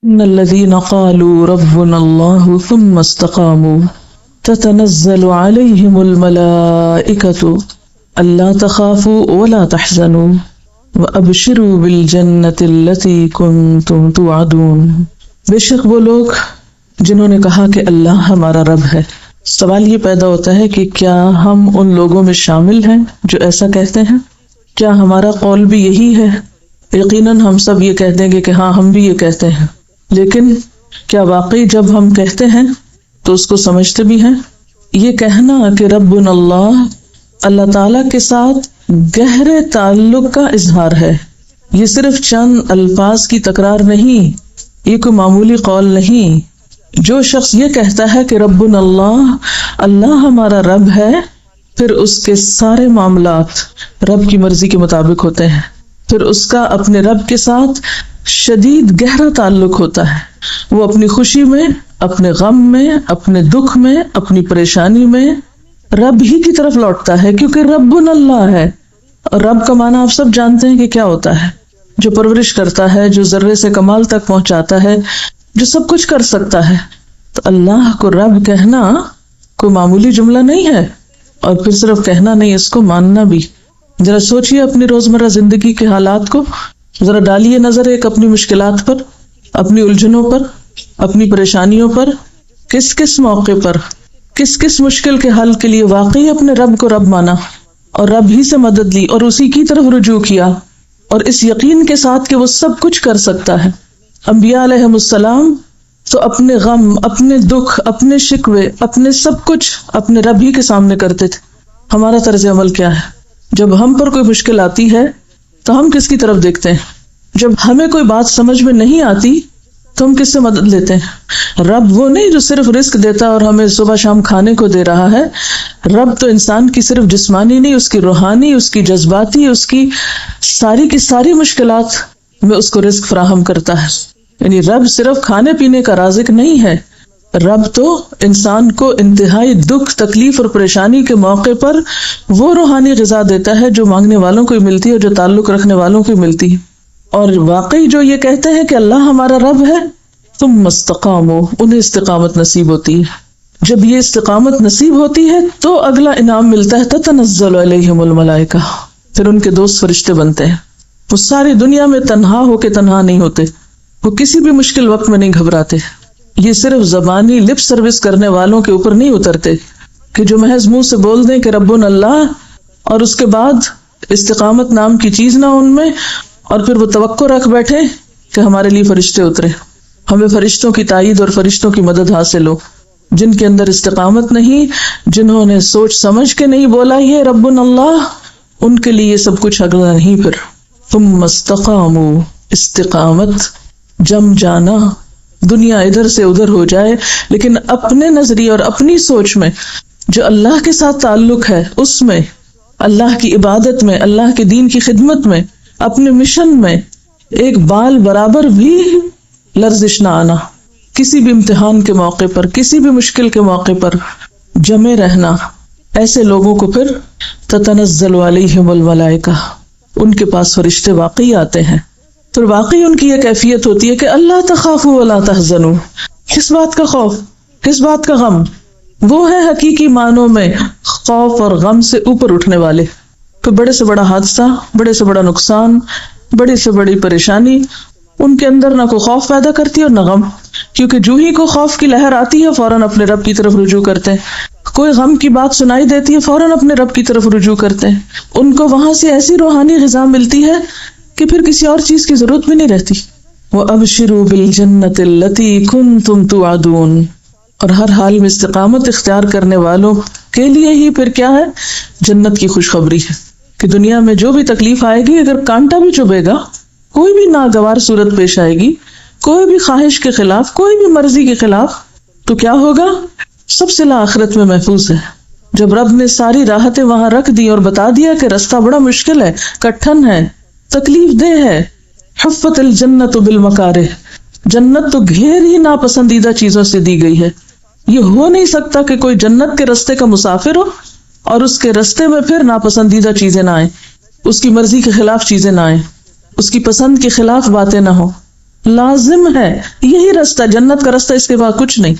إن الذين قالوا ربنا الله ثم استقاموا تتنزل عليهم الملائكة ألا تخافوا ولا تحزنوا وأبشروا بالجنة التي كنتم توعدون. بے شک وہ لوگ جنہوں نے کہا کہ اللہ ہمارا رب ہے. سوال یہ پیدا ہوتا ہے کہ کیا ہم ان لوگوں میں شامل ہیں جو ایسا کہتے ہیں؟ کیا ہمارا قول بھی یہی ہے؟ یقیناً ہم سب یہ کہہ دیں گے کہ ہاں ہم بھی یہ کہتے ہیں، لیکن کیا واقعی جب ہم کہتے ہیں تو اس کو سمجھتے بھی ہیں؟ یہ کہنا کہ ربنا اللہ، اللہ تعالیٰ کے ساتھ گہرے تعلق کا اظہار ہے. یہ صرف چند الفاظ کی تکرار نہیں، یہ کوئی معمولی قول نہیں. جو شخص یہ کہتا ہے کہ ربنا اللہ، اللہ ہمارا رب ہے، پھر اس کے سارے معاملات رب کی مرضی کے مطابق ہوتے ہیں. پھر اس کا اپنے رب کے ساتھ شدید گہرا تعلق ہوتا ہے. وہ اپنی خوشی میں، اپنے غم میں، اپنے دکھ میں، اپنی پریشانی میں رب ہی کی طرف لوٹتا ہے، کیونکہ ربنا اللہ ہے. اور رب کا معنی آپ سب جانتے ہیں کہ کیا ہوتا ہے، جو پرورش کرتا ہے، جو ذرے سے کمال تک پہنچاتا ہے، جو سب کچھ کر سکتا ہے. تو اللہ کو رب کہنا کوئی معمولی جملہ نہیں ہے. اور پھر صرف کہنا نہیں، اس کو ماننا بھی. ذرا سوچئے اپنی روزمرہ زندگی کے حالات کو، ذرا ڈالیے نظر ایک اپنی مشکلات پر، اپنی الجھنوں پر، اپنی پریشانیوں پر. کس کس موقع پر، کس کس مشکل کے حل کے لیے واقعی اپنے رب کو رب مانا اور رب ہی سے مدد لی اور اسی کی طرف رجوع کیا، اور اس یقین کے ساتھ کہ وہ سب کچھ کر سکتا ہے. انبیاء علیہم السلام تو اپنے غم، اپنے دکھ، اپنے شکوے، اپنے سب کچھ اپنے رب ہی کے سامنے کرتے تھے. ہمارا طرز عمل کیا ہے؟ جب ہم پر کوئی مشکل آتی ہے تو ہم کس کی طرف دیکھتے ہیں؟ جب ہمیں کوئی بات سمجھ میں نہیں آتی تو ہم کس سے مدد لیتے ہیں؟ رب وہ نہیں جو صرف رزق دیتا اور ہمیں صبح شام کھانے کو دے رہا ہے. رب تو انسان کی صرف جسمانی نہیں، اس کی روحانی، اس کی جذباتی، اس کی ساری مشکلات میں اس کو رزق فراہم کرتا ہے. یعنی رب صرف کھانے پینے کا رازق نہیں ہے، رب تو انسان کو انتہائی دکھ، تکلیف اور پریشانی کے موقع پر وہ روحانی غذا دیتا ہے جو مانگنے والوں کو ملتی ہے اور جو تعلق رکھنے والوں کو ملتی ہے. اور واقعی جو یہ کہتے ہیں کہ اللہ ہمارا رب ہے، ثم استقاموا، انہیں استقامت نصیب ہوتی ہے. جب یہ استقامت نصیب ہوتی ہے تو اگلا انعام ملتا ہے، تتنزل علیہم الملائکہ، پھر ان کے دوست فرشتے بنتے ہیں. وہ ساری دنیا میں تنہا ہو کے تنہا نہیں ہوتے، وہ کسی بھی مشکل وقت میں نہیں گھبراتے. یہ صرف زبانی لپ سروس کرنے والوں کے اوپر نہیں اترتے کہ جو محض منہ سے بول دیں کہ ربنا اللہ اور اس کے بعد استقامت نام کی چیز نہ ان میں، اور پھر وہ توقع رکھ بیٹھے کہ ہمارے لیے فرشتے اترے، ہمیں فرشتوں کی تائید اور فرشتوں کی مدد حاصل ہو. جن کے اندر استقامت نہیں، جنہوں نے سوچ سمجھ کے نہیں بولا یہ ربنا اللہ، ان کے لیے یہ سب کچھ اگلا نہیں. پھر ثم استقاموا، استقامت جم جانا، دنیا ادھر سے ادھر ہو جائے لیکن اپنے نظریے اور اپنی سوچ میں جو اللہ کے ساتھ تعلق ہے، اس میں اللہ کی عبادت میں، اللہ کے دین کی خدمت میں، اپنے مشن میں ایک بال برابر بھی لرزش نہ آنا. کسی بھی امتحان کے موقع پر، کسی بھی مشکل کے موقع پر جمے رہنا. ایسے لوگوں کو پھر تتنزل علیہم الملائکہ، ان کے پاس فرشتے واقعی آتے ہیں. تو واقعی ان کی یہ کیفیت ہوتی ہے کہ اللہ تخافوا ولا تحزنوا. کس بات کا خوف، کس بات کا غم؟ وہ ہے حقیقی معنوں میں خوف اور غم سے اوپر اٹھنے والے. کہ بڑے سے بڑا حادثہ، بڑے سے بڑا نقصان، بڑی سے بڑی پریشانی ان کے اندر نہ کوئی خوف پیدا کرتی اور نہ غم، کیونکہ جو ہی کو خوف کی لہر آتی ہے فوراً اپنے رب کی طرف رجوع کرتے ہیں. کوئی غم کی بات سنائی دیتی ہے فوراً اپنے رب کی طرف رجوع کرتے ہیں. ان کو وہاں سے ایسی روحانی غذا ملتی ہے کہ پھر کسی اور چیز کی ضرورت بھی نہیں رہتی. وَأَبْشِرُوا بِالْجَنَّةِ الَّتِي كُنْتُمْ تُوعَدُونَ. اور ہر حال میں استقامت اختیار کرنے والوں کے لیے ہی پھر کیا ہے؟ جنت کی خوشخبری ہے کہ دنیا میں جو بھی تکلیف آئے گی، اگر کانٹا بھی چبھے گا، کوئی بھی ناگوار صورت پیش آئے گی، کوئی بھی خواہش کے خلاف، کوئی بھی مرضی کے خلاف، تو کیا ہوگا؟ سب صلہ آخرت میں محفوظ ہے. جب رب نے ساری راحتیں وہاں رکھ دی اور بتا دیا کہ رستہ بڑا مشکل ہے، کٹھن ہے، تکلیف دہ ہے. حفت الجنت بالمکارہ، جنت تو گھیر ہی ناپسندیدہ چیزوں سے دی گئی ہے. یہ ہو نہیں سکتا کہ کوئی جنت کے رستے کا مسافر ہو اور اس کے رستے میں پھر ناپسندیدہ چیزیں نہ آئیں، اس کی مرضی کے خلاف چیزیں نہ آئیں، اس کی پسند کے خلاف باتیں نہ ہوں. لازم ہے، یہی رستہ جنت کا رستہ، اس کے بعد کچھ نہیں،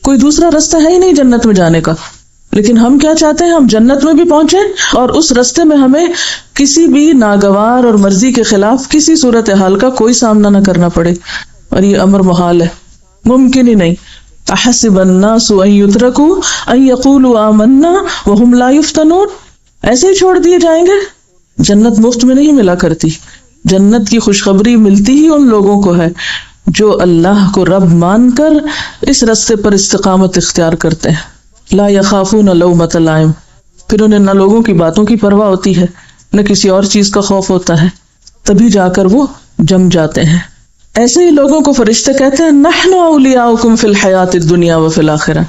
کوئی دوسرا رستہ ہے ہی نہیں جنت میں جانے کا۔ لیکن ہم کیا چاہتے ہیں؟ ہم جنت میں بھی پہنچے اور اس رستے میں ہمیں کسی بھی ناگوار اور مرضی کے خلاف کسی صورتحال کا کوئی سامنا نہ کرنا پڑے، اور یہ امر محال ہے، ممکن ہی نہیں۔ احسب الناس ان يتركوا ان يقولوا آمنا وهم لا يفتنون، ایسے ہی چھوڑ دیے جائیں گے؟ جنت مفت میں نہیں ملا کرتی، جنت کی خوشخبری ملتی ہی ان لوگوں کو ہے جو اللہ کو رب مان کر اس رستے پر استقامت اختیار کرتے ہیں۔ لا يخافون لومۃ لائم، پھر انہیں نہ لوگوں کی باتوں کی پرواہ ہوتی ہے نہ کسی اور چیز کا خوف ہوتا ہے، تبھی جا کر وہ جم جاتے ہیں۔ ایسے ہی لوگوں کو فرشتے کہتے ہیں نحن اولیاؤکم فی الحیات الدنیا وفی الآخرہ،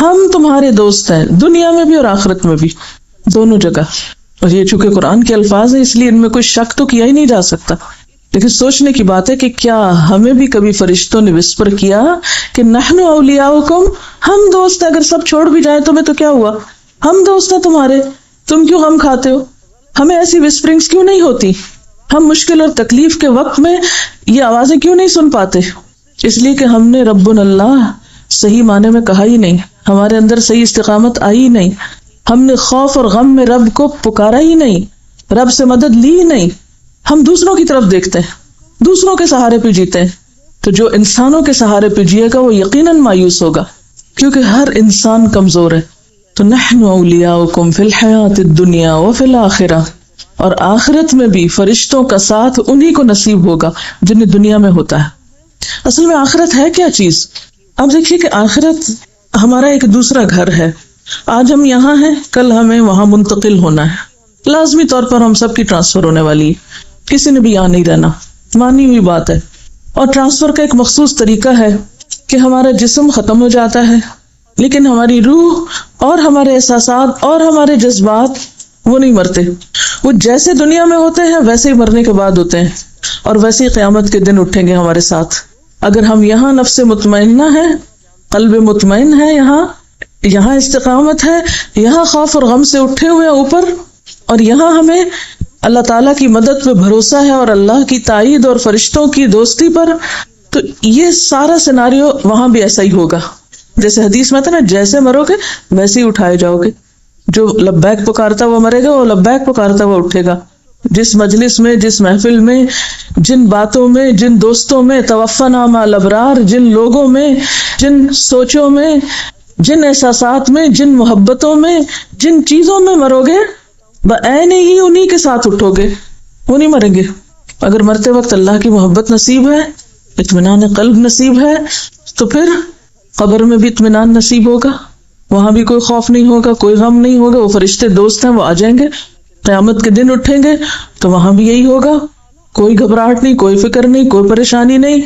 ہم تمہارے دوست ہیں دنیا میں بھی اور آخرت میں بھی، دونوں جگہ۔ اور یہ چونکہ قرآن کے الفاظ ہیں اس لیے ان میں کوئی شک تو کیا ہی نہیں جا سکتا، لیکن سوچنے کی بات ہے کہ کیا ہمیں بھی کبھی فرشتوں نے وسپر کیا کہ نحن اولیاؤکم، ہم دوست ہیں، اگر سب چھوڑ بھی جائیں تمہیں تو کیا ہوا، ہم دوست ہیں تمہارے، تم کیوں غم کھاتے ہو؟ ہمیں ایسی وسپرنگز کیوں نہیں ہوتی؟ ہم مشکل اور تکلیف کے وقت میں یہ آوازیں کیوں نہیں سن پاتے؟ اس لیے کہ ہم نے ربنا اللہ صحیح معنی میں کہا ہی نہیں، ہمارے اندر صحیح استقامت آئی ہی نہیں، ہم نے خوف اور غم میں رب کو پکارا ہی نہیں، رب سے مدد لی ہی نہیں، ہم دوسروں کی طرف دیکھتے ہیں، دوسروں کے سہارے پہ جیتے ہیں۔ تو جو انسانوں کے سہارے پہ جیے گا وہ یقیناً مایوس ہوگا، کیونکہ ہر انسان کمزور ہے۔ تو نحن اولیاؤکم فی الحیات الدنیا وفی الآخرہ، اور آخرت میں بھی فرشتوں کا ساتھ انہی کو نصیب ہوگا جنہیں دنیا میں ہوتا ہے۔ اصل میں آخرت ہے کیا چیز؟ اب دیکھیے کہ آخرت ہمارا ایک دوسرا گھر ہے، آج ہم یہاں ہیں، کل ہمیں وہاں منتقل ہونا ہے، لازمی طور پر ہم سب کی ٹرانسفر ہونے والی ہے، کسی نے بھی یہاں نہیں رہنا، مانی ہوئی بات ہے۔ اور ٹرانسفر کا ایک مخصوص طریقہ ہے کہ ہمارا جسم ختم ہو جاتا ہے لیکن ہماری روح اور ہمارے احساسات اور ہمارے جذبات وہ نہیں مرتے، وہ جیسے دنیا میں ہوتے ہیں ویسے ہی مرنے کے بعد ہوتے ہیں، اور ویسے ہی قیامت کے دن اٹھیں گے ہمارے ساتھ۔ اگر ہم یہاں نفس مطمئنہ ہے، قلب مطمئن ہے، یہاں استقامت ہے، یہاں خوف اور غم سے اٹھے ہوئے اوپر، اور یہاں ہمیں اللہ تعالیٰ کی مدد پہ بھروسہ ہے اور اللہ کی تائید اور فرشتوں کی دوستی پر، تو یہ سارا سیناریو وہاں بھی ایسا ہی ہوگا۔ جیسے حدیث میں تھا نا، جیسے مرو گے ویسے ہی اٹھائے جاؤ گے، جو لبیک پکارتا وہ مرے گا، وہ لبیک پکارتا وہ اٹھے گا۔ جس مجلس میں، جس محفل میں، جن باتوں میں، جن دوستوں میں، توفنا مع الابرار، جن لوگوں میں، جن سوچوں میں، جن احساسات میں، جن محبتوں میں، جن چیزوں میں مرو گے بعین ہی انہی کے ساتھ اٹھو گے، وہ نہیں مریں گے۔ اگر مرتے وقت اللہ کی محبت نصیب ہے، اطمینان قلب نصیب ہے، تو پھر قبر میں بھی اطمینان نصیب ہوگا، وہاں بھی کوئی خوف نہیں ہوگا، کوئی غم نہیں ہوگا، وہ فرشتے دوست ہیں، وہ آ جائیں گے۔ قیامت کے دن اٹھیں گے تو وہاں بھی یہی ہوگا، کوئی گھبراہٹ نہیں، کوئی فکر نہیں، کوئی پریشانی نہیں،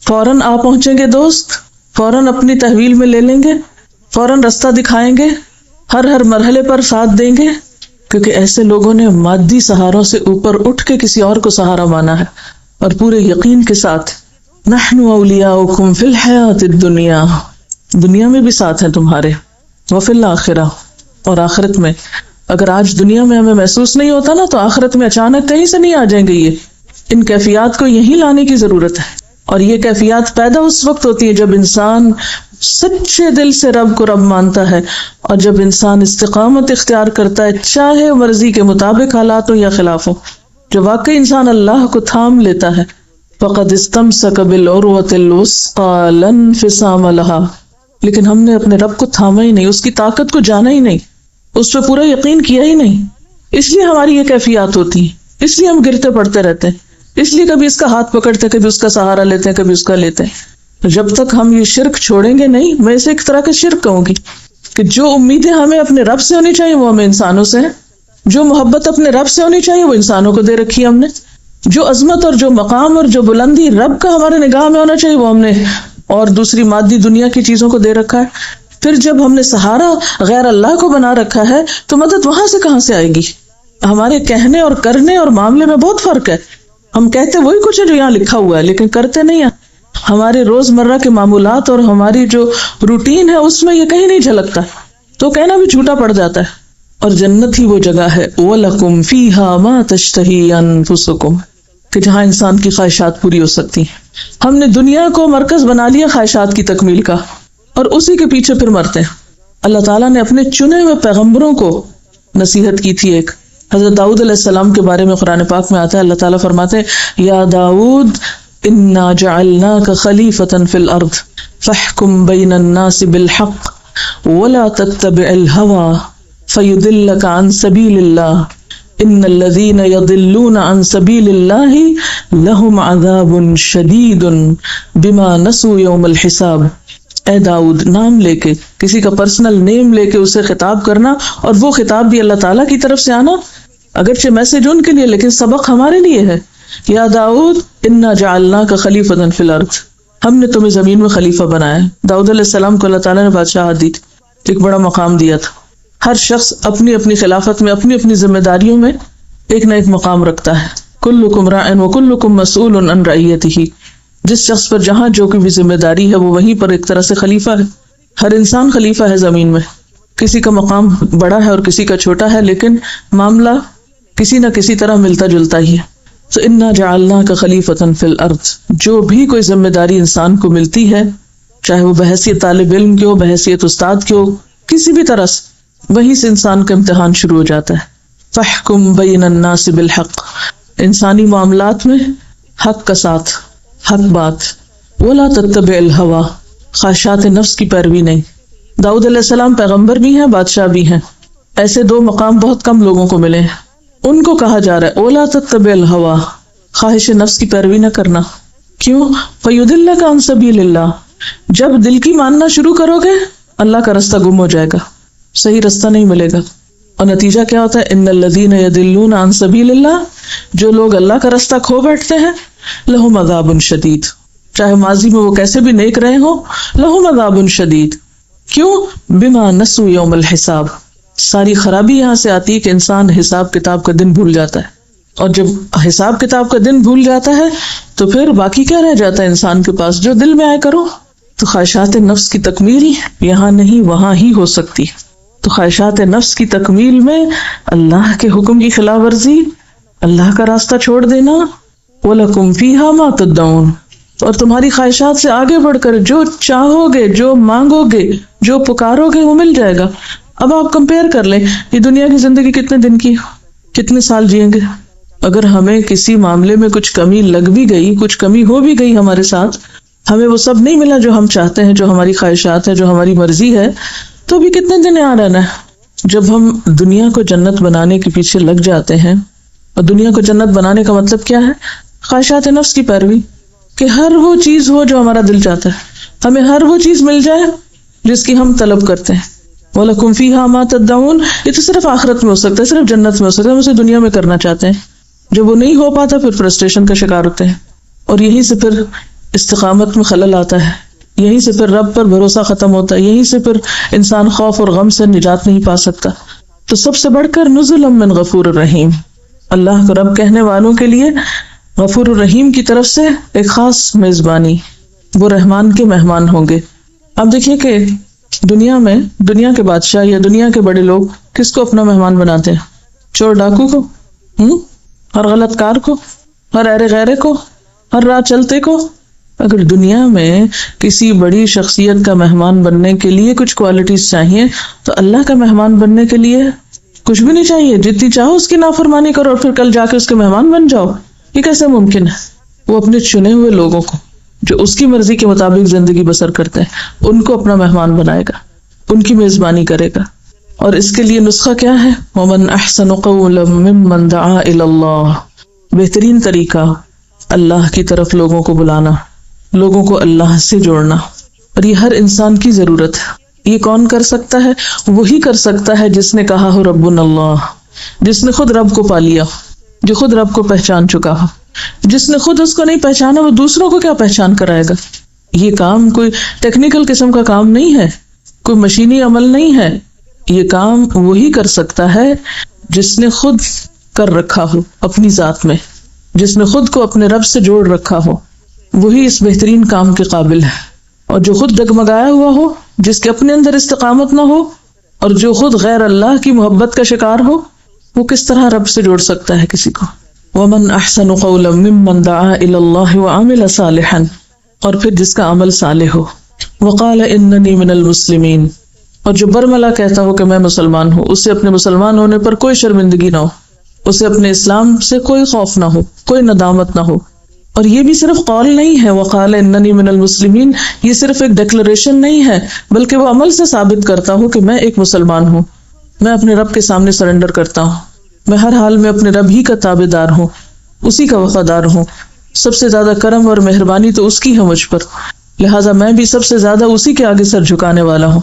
فوراً آ پہنچیں گے دوست، فوراً اپنی تحویل میں لے لیں گے، فوراً رستہ دکھائیں گے، ہر مرحلے پر ساتھ دیں گے، کیونکہ ایسے لوگوں نے مادی سہاروں سے اوپر اٹھ کے کسی اور کو سہارا مانا ہے، اور پورے یقین کے ساتھ نحن اولیاؤکم فی الحیات الدنیا، دنیا میں بھی ساتھ ہیں تمہارے، وفی الآخرہ، اور آخرت میں۔ اگر آج دنیا میں ہمیں محسوس نہیں ہوتا نا، تو آخرت میں اچانک کہیں سے نہیں آ جائیں گے یہ، ان کیفیات کو یہیں لانے کی ضرورت ہے۔ اور یہ کیفیات پیدا اس وقت ہوتی ہے جب انسان سچے دل سے رب کو رب مانتا ہے، اور جب انسان استقامت اختیار کرتا ہے، چاہے مرضی کے مطابق حالات ہوں یا خلاف ہوں، جو واقعی انسان اللہ کو تھام لیتا ہے۔ فقد استمسک بالعروۃ الوثقی لا انفصام لها، لیکن ہم نے اپنے رب کو تھاما ہی نہیں، اس کی طاقت کو جانا ہی نہیں، اس پہ پورا یقین کیا ہی نہیں، اس لیے ہماری یہ کیفیات ہوتی ہیں، اس لیے ہم گرتے پڑتے رہتے ہیں، اس لیے کبھی اس کا ہاتھ پکڑتے ہیں، کبھی اس کا سہارا لیتے ہیں، کبھی اس کا لیتے ہیں۔ تو جب تک ہم یہ شرک چھوڑیں گے نہیں، میں اسے ایک طرح کا شرک کہوں گی، کہ جو امیدیں ہمیں اپنے رب سے ہونی چاہیے وہ ہمیں انسانوں سے ہیں، جو محبت اپنے رب سے ہونی چاہیے وہ انسانوں کو دے رکھی ہے ہم نے، جو عظمت اور جو مقام اور جو بلندی رب کا ہمارے نگاہ میں ہونا چاہیے وہ ہم نے اور دوسری مادی دنیا کی چیزوں کو دے رکھا ہے۔ پھر جب ہم نے سہارا غیر اللہ کو بنا رکھا ہے تو مدد وہاں سے کہاں سے آئے گی؟ ہمارے کہنے اور کرنے اور معاملے میں بہت فرق ہے، ہم کہتے وہی کچھ ہے جو یہاں لکھا ہوا ہے لیکن کرتے نہیں ہیں۔ ہمارے روزمرہ کے معمولات اور ہماری جو روٹین ہے اس میں یہ کہیں نہیں جھلکتا، تو کہنا بھی جھوٹا پڑ جاتا ہے۔ اور جنت ہی وہ جگہ ہے وَلَكُمْ فِيهَا مَا تَشْتَهِي أَنفُسُكُمْ، کہ جہاں انسان کی خواہشات پوری ہو سکتی ہیں۔ ہم نے دنیا کو مرکز بنا لیا خواہشات کی تکمیل کا، اور اسی کے پیچھے پھر مرتے ہیں۔ اللہ تعالیٰ نے اپنے چنے ہوئے پیغمبروں کو نصیحت کی تھی۔ ایک حضرت داؤد علیہ السلام کے بارے میں قرآن پاک میں آتا ہے، اللہ تعالیٰ فرماتے ہیں یا داؤد انا جعلناک خلیفۃ فی الارض فاحکم بین الناس بالحق ولا تتبع الہوى فیضلک عن سبیل اللہ ان الذین یضلون عن سبیل اللہ لہم عذاب شدید بما نسوا یوم الحساب۔ اے داؤد، نام لے کے، کسی کا پرسنل نیم لے کے اسے خطاب کرنا، اور وہ خطاب بھی اللہ تعالیٰ کی طرف سے آنا، اگرچہ میسج ان کے لیے لیکن سبق ہمارے لیے ہے۔ یا داؤد انا جعلناک خلیفۃ فی الارض، ہم نے تمہیں زمین میں خلیفہ بنایا۔ داؤد علیہ السلام کو اللہ تعالیٰ نے بادشاہت دی تھی، ایک بڑا مقام دیا تھا۔ ہر شخص اپنی اپنی خلافت میں اپنی اپنی ذمہ داریوں میں ایک نہ ایک مقام رکھتا ہے۔ کلکم راع وکلکم مسئول عن رعیتہ، جس شخص پر جہاں جو کی بھی ذمہ داری ہے وہ وہیں پر ایک طرح سے خلیفہ ہے۔ ہر انسان خلیفہ ہے زمین میں، کسی کا مقام بڑا ہے اور کسی کا چھوٹا ہے، لیکن معاملہ کسی نہ کسی طرح ملتا جلتا ہی ہے۔ تو انا جعلناک خلیفۃ فی الارض، جو بھی کوئی ذمہ داری انسان کو ملتی ہے، چاہے وہ بحیثیت طالب علم کی ہو، بحیثیت استاد کی ہو، کسی بھی طرح سے، وہیں سے انسان کا امتحان شروع ہو جاتا ہے۔ فاحکم بین الناس بالحق، انسانی معاملات میں حق کا ساتھ، حق بات، ولا تتبع الہوی، خواہشات نفس کی پیروی نہیں۔ داؤد علیہ السلام پیغمبر بھی ہیں، بادشاہ بھی ہیں، ایسے دو مقام بہت کم لوگوں کو ملے ہیں۔ ان کو کہا جا رہا ہے ولا تتبع الہوی، خواہش نفس کی پیروی نہ کرنا۔ کیوں؟ فیضلک عن سبیل اللہ، جب دل کی ماننا شروع کرو گے اللہ کا رستہ گم ہو جائے گا، صحیح رستہ نہیں ملے گا، اور نتیجہ کیا ہوتا ہے؟ ان الذین یضلون عن سبیل اللہ، جو لوگ اللہ کا رستہ کھو بیٹھتے ہیں، لہم عذاب شدید، چاہے ماضی میں وہ کیسے بھی نیک رہے ہوں، لہم عذاب شدید۔ کیوں؟ بما نسوا یوم الحساب، ساری خرابی یہاں سے آتی ہے کہ انسان حساب کتاب کا دن بھول جاتا ہے، اور جب حساب کتاب کا دن بھول جاتا ہے تو پھر باقی کیا رہ جاتا ہے انسان کے پاس؟ جو دل میں آئے کرو۔ تو خواہشات نفس کی تکمیل یہاں نہیں وہاں ہی ہو سکتی۔ تو خواہشات نفس کی تکمیل میں اللہ کے حکم کی خلاف ورزی، اللہ کا راستہ چھوڑ دینا، وَلَكُمْ فِيهَا مَا تَدَّعُونَ، اور تمہاری خواہشات سے آگے بڑھ کر جو چاہو گے، جو مانگو گے، جو پکارو گے وہ مل جائے گا۔ اب آپ کمپیئر کر لیں، یہ دنیا کی زندگی کتنے دن کی، کتنے سال جئیں گے؟ اگر ہمیں کسی معاملے میں کچھ کمی لگ بھی گئی، کچھ کمی ہو بھی گئی ہمارے ساتھ، ہمیں وہ سب نہیں ملا جو ہم چاہتے ہیں، جو ہماری خواہشات ہے، جو ہماری مرضی ہے، تو بھی کتنے دن یہاں رہنا ہے۔ جب ہم دنیا کو جنت بنانے کے پیچھے لگ جاتے ہیں، اور دنیا کو جنت بنانے کا مطلب کیا ہے؟ خواہشات نفس کی پیروی، کہ ہر وہ چیز ہو جو ہمارا دل چاہتا ہے، ہمیں ہر وہ چیز مل جائے جس کی ہم طلب کرتے ہیں۔ وَلَكُمْ فِيهَا مَا تَدَّعُونَ، یہ تو صرف آخرت میں ہو سکتا ہے، صرف جنت میں ہو سکتا ہے، ہم اسے دنیا میں کرنا چاہتے ہیں۔ جب وہ نہیں ہو پاتا پھر فرسٹریشن کا شکار ہوتے ہیں، اور یہیں سے پھر استقامت میں خلل آتا ہے، یہیں سے پھر رب پر بھروسہ ختم ہوتا ہے، یہیں سے پھر انسان خوف اور غم سے نجات نہیں پا سکتا۔ تو سب سے بڑھ کر نزلا من غفور الرحیم، اللہ کو رب کہنے والوں کے لیے غفور الرحیم کی طرف سے ایک خاص میزبانی، وہ رحمان کے مہمان ہوں گے۔ اب دیکھیے کہ دنیا میں دنیا کے بادشاہ یا دنیا کے بڑے لوگ کس کو اپنا مہمان بناتے ہیں؟ چور ڈاکو کو، ہر غلط کار کو، ہر ایرے غیرے کو، ہر راہ چلتے کو۔ اگر دنیا میں کسی بڑی شخصیت کا مہمان بننے کے لیے کچھ کوالٹیز چاہیے تو اللہ کا مہمان بننے کے لیے کچھ بھی نہیں چاہیے، جتنی چاہو اس کی نافرمانی کرو اور پھر کل جا کے اس کے مہمان بن جاؤ۔ یہ کیسے ممکن ہے؟ وہ اپنے چنے ہوئے لوگوں کو جو اس کی مرضی کے مطابق زندگی بسر کرتے ہیں ان کو اپنا مہمان بنائے گا، ان کی میزبانی کرے گا۔ اور اس کے لیے نسخہ کیا ہے؟ وَمَنْ أَحْسَنُ قَوْلًا مِّمَّنْ دَعَا إِلَى اللَّهِ، بہترین طریقہ اللہ کی طرف لوگوں کو بلانا، لوگوں کو اللہ سے جوڑنا، اور یہ ہر انسان کی ضرورت ہے۔ یہ کون کر سکتا ہے؟ وہی کر سکتا ہے جس نے کہا ہو ربنا اللہ، جس نے خود رب کو پا لیا، جو خود رب کو پہچان چکا ہو۔ جس نے خود اس کو نہیں پہچانا وہ دوسروں کو کیا پہچان کرائے گا؟ یہ کام کوئی ٹیکنیکل قسم کا کام نہیں ہے، کوئی مشینی عمل نہیں ہے، یہ کام وہی کر سکتا ہے جس نے خود کر رکھا ہو اپنی ذات میں، جس نے خود کو اپنے رب سے جوڑ رکھا ہو، وہی اس بہترین کام کے قابل ہے۔ اور جو خود ڈگمگایا ہوا ہو، جس کے اپنے اندر استقامت نہ ہو، اور جو خود غیر اللہ کی محبت کا شکار ہو، وہ کس طرح رب سے جوڑ سکتا ہے کسی کو؟ ومن احسن قولا ممن دعا الى اللہ وعمل صالحا، اور پھر جس کا عمل صالح ہو، وقال اننی من المسلمین، اور جو برملا کہتا ہو کہ میں مسلمان ہوں، اسے اپنے مسلمان ہونے پر کوئی شرمندگی نہ ہو، اسے اپنے اسلام سے کوئی خوف نہ ہو، کوئی ندامت نہ ہو۔ اور یہ بھی صرف قول نہیں ہے، وقال اننی من المسلمین، یہ صرف ایک ڈیکلریشن نہیں ہے، بلکہ وہ عمل سے ثابت کرتا ہوں کہ میں ایک مسلمان ہوں، میں اپنے رب کے سامنے سرنڈر کرتا ہوں، میں ہر حال میں اپنے رب ہی کا تابع دار ہوں، اسی کا وفادار ہوں، سب سے زیادہ کرم اور مہربانی تو اس کی ہے مجھ پر، لہٰذا میں بھی سب سے زیادہ اسی کے آگے سر جھکانے والا ہوں۔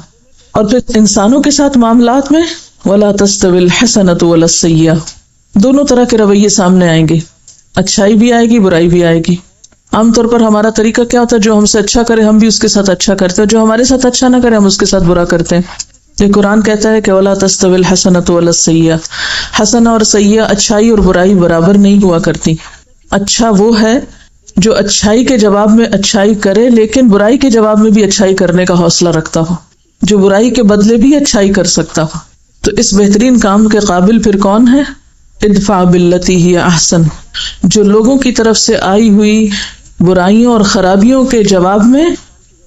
اور پھر انسانوں کے ساتھ معاملات میں وَلَا تَسْتَوِي الْحَسَنَةُ وَلَا السَّيِّئَةُ، دونوں طرح کے رویے سامنے آئیں گے، اچھائی بھی آئے گی، برائی بھی آئے گی۔ عام طور پر ہمارا طریقہ کیا ہوتا ہے، جو ہم سے اچھا کرے ہم بھی اس کے ساتھ اچھا کرتے ہیں، جو ہمارے ساتھ اچھا نہ کرے ہم اس کے ساتھ برا کرتے ہیں۔ یہ قرآن کہتا ہے کہ وَلَا تَسْتَوِي الْحَسَنَةُ وَلَا السَّيِّئَةُ، حسنہ اور سیئہ، اچھائی اور برائی برابر نہیں ہوا کرتی۔ اچھا وہ ہے جو اچھائی کے جواب میں اچھائی کرے لیکن برائی کے جواب میں بھی اچھائی کرنے کا حوصلہ رکھتا ہو، جو برائی کے بدلے بھی اچھائی کر سکتا ہو۔ تو اس بہترین کام کے قابل پھر کون ہے؟ ادفع باللتی ہی احسن، جو لوگوں کی طرف سے آئی ہوئی برائیوں اور خرابیوں کے جواب میں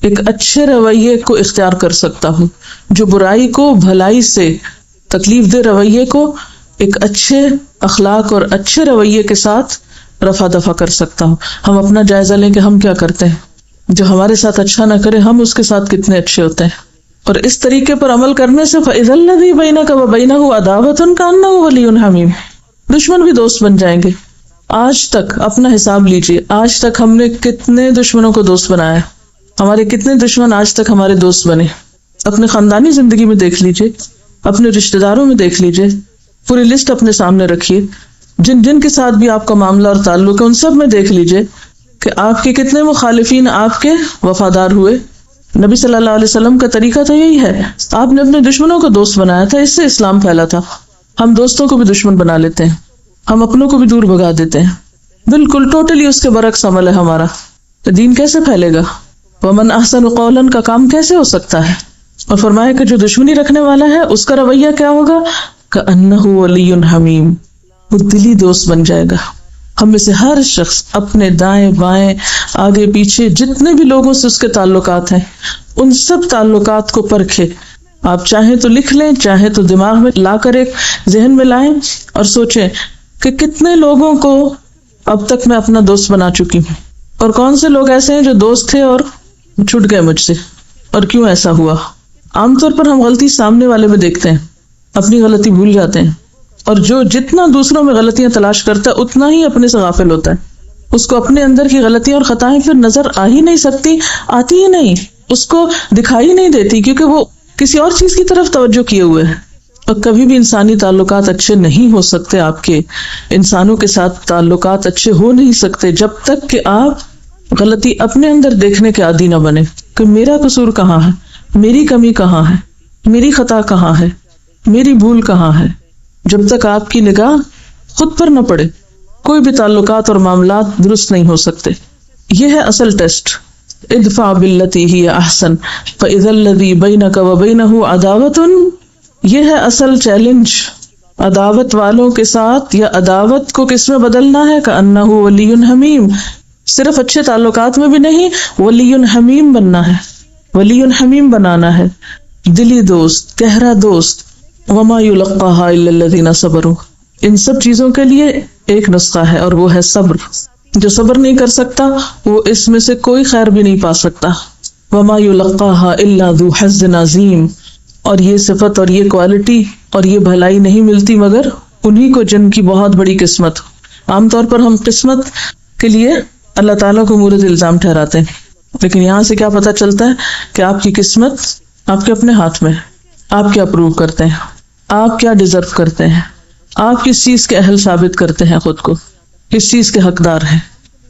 ایک اچھے رویے کو اختیار کر سکتا ہوں، جو برائی کو بھلائی سے، تکلیف دہ رویے کو ایک اچھے اخلاق اور اچھے رویے کے ساتھ رفع دفع کر سکتا ہوں۔ ہم اپنا جائزہ لیں کہ ہم کیا کرتے ہیں، جو ہمارے ساتھ اچھا نہ کرے ہم اس کے ساتھ کتنے اچھے ہوتے ہیں۔ اور اس طریقے پر عمل کرنے سے فَإِذَا الَّذِي بَيْنَكَ وَبَيْنَهُ عَدَاوَةٌ كَأَنَّهُ وَلِيٌّ حَمِيمٌ، دشمن بھی دوست بن جائیں گے۔ آج تک اپنا حساب لیجئے، آج تک ہم نے کتنے دشمنوں کو دوست بنایا، ہمارے کتنے دشمن آج تک ہمارے دوست بنے۔ اپنے خاندانی زندگی میں دیکھ لیجئے، اپنے رشتہ داروں میں دیکھ لیجئے، پوری لسٹ اپنے سامنے رکھیے، جن جن کے ساتھ بھی آپ کا معاملہ اور تعلق ہے ان سب میں دیکھ لیجئے کہ آپ کے کتنے مخالفین آپ کے وفادار ہوئے۔ نبی صلی اللہ علیہ وسلم کا طریقہ تو یہی ہے، آپ نے اپنے دشمنوں کو دوست بنایا تھا، اس سے اسلام پھیلا تھا۔ ہم دوستوں کو بھی دشمن بنا لیتے ہیں، ہم اپنوں کو بھی دور بھگا دیتے ہیں، بالکل ٹوٹلی اس کے برعکس عمل ہے ہمارا، تو دین کیسے پھیلے گا؟ ومن احسن قولا کا کام کیسے ہو سکتا ہے؟ اور فرمایا کہ جو دشمنی رکھنے والا ہے اس کا رویہ کیا ہوگا؟ کأنہ ولی حمیم، وہ دلی دوست بن جائے گا۔ ہم میں سے ہر شخص اپنے دائیں بائیں آگے پیچھے جتنے بھی لوگوں سے اس کے تعلقات ہیں ان سب تعلقات کو پرکھے، آپ چاہیں تو لکھ لیں، چاہیں تو دماغ میں لا کر ایک ذہن میں لائیں اور سوچیں کہ کتنے لوگوں کو اب تک میں اپنا دوست بنا چکی ہوں، اور کون سے لوگ ایسے ہیں جو دوست تھے اور چھوٹ گئے مجھ سے، اور کیوں ایسا ہوا۔ عام طور پر ہم غلطی سامنے والے میں دیکھتے ہیں، اپنی غلطی بھول جاتے ہیں، اور جو جتنا دوسروں میں غلطیاں تلاش کرتا ہے اتنا ہی اپنے سے غافل ہوتا ہے۔ اس کو اپنے اندر کی غلطیاں اور خطائیں پھر نظر آ ہی نہیں سکتی، آتی ہی نہیں، اس کو دکھائی نہیں دیتی، کیونکہ وہ کسی اور چیز کی طرف توجہ کیے ہوئے ہے۔ اور کبھی بھی انسانی تعلقات اچھے نہیں ہو سکتے، آپ کے انسانوں کے ساتھ تعلقات اچھے ہو نہیں سکتے جب تک کہ آپ غلطی اپنے اندر دیکھنے کے عادی نہ بنے کہ میرا قصور کہاں ہے، میری کمی کہاں ہے، میری خطا کہاں ہے، میری بھول کہاں ہے۔ جب تک آپ کی نگاہ خود پر نہ پڑے کوئی بھی تعلقات اور معاملات درست نہیں ہو سکتے۔ یہ ہے اصل ٹیسٹ، ادفع باللتی ہی احسن فاذا الذی بینک وبینہ عداوۃ، یہ ہے اصل چیلنج۔ عداوت والوں کے ساتھ یا عداوت کو کس میں بدلنا ہے؟ کأنہ ولی حمیم، صرف اچھے تعلقات میں بھی نہیں، ولی حمیم بننا ہے، ولی حمیم بنانا ہے، دلی دوست، گہرا دوست۔ وما یلقاها الا الذین صبروا، ان سب چیزوں کے لیے ایک نسخہ ہے اور وہ ہے صبر۔ جو صبر نہیں کر سکتا وہ اس میں سے کوئی خیر بھی نہیں پا سکتا۔ وما یلقاها الا ذو حظ عظیم، اور یہ صفت اور یہ کوالٹی اور یہ بھلائی نہیں ملتی مگر انہی کو جن کی بہت بڑی قسمت ہو۔ عام طور پر ہم قسمت کے لیے اللہ تعالیٰ کو مورد الزام ٹھہراتے ہیں، لیکن یہاں سے کیا پتہ چلتا ہے کہ آپ کی قسمت آپ کے اپنے ہاتھ میں ہے۔ آپ کیا پروو کرتے ہیں، آپ کیا ڈیزرو کرتے ہیں، آپ کس چیز کے اہل ثابت کرتے ہیں خود کو، کس چیز کے حقدار ہیں۔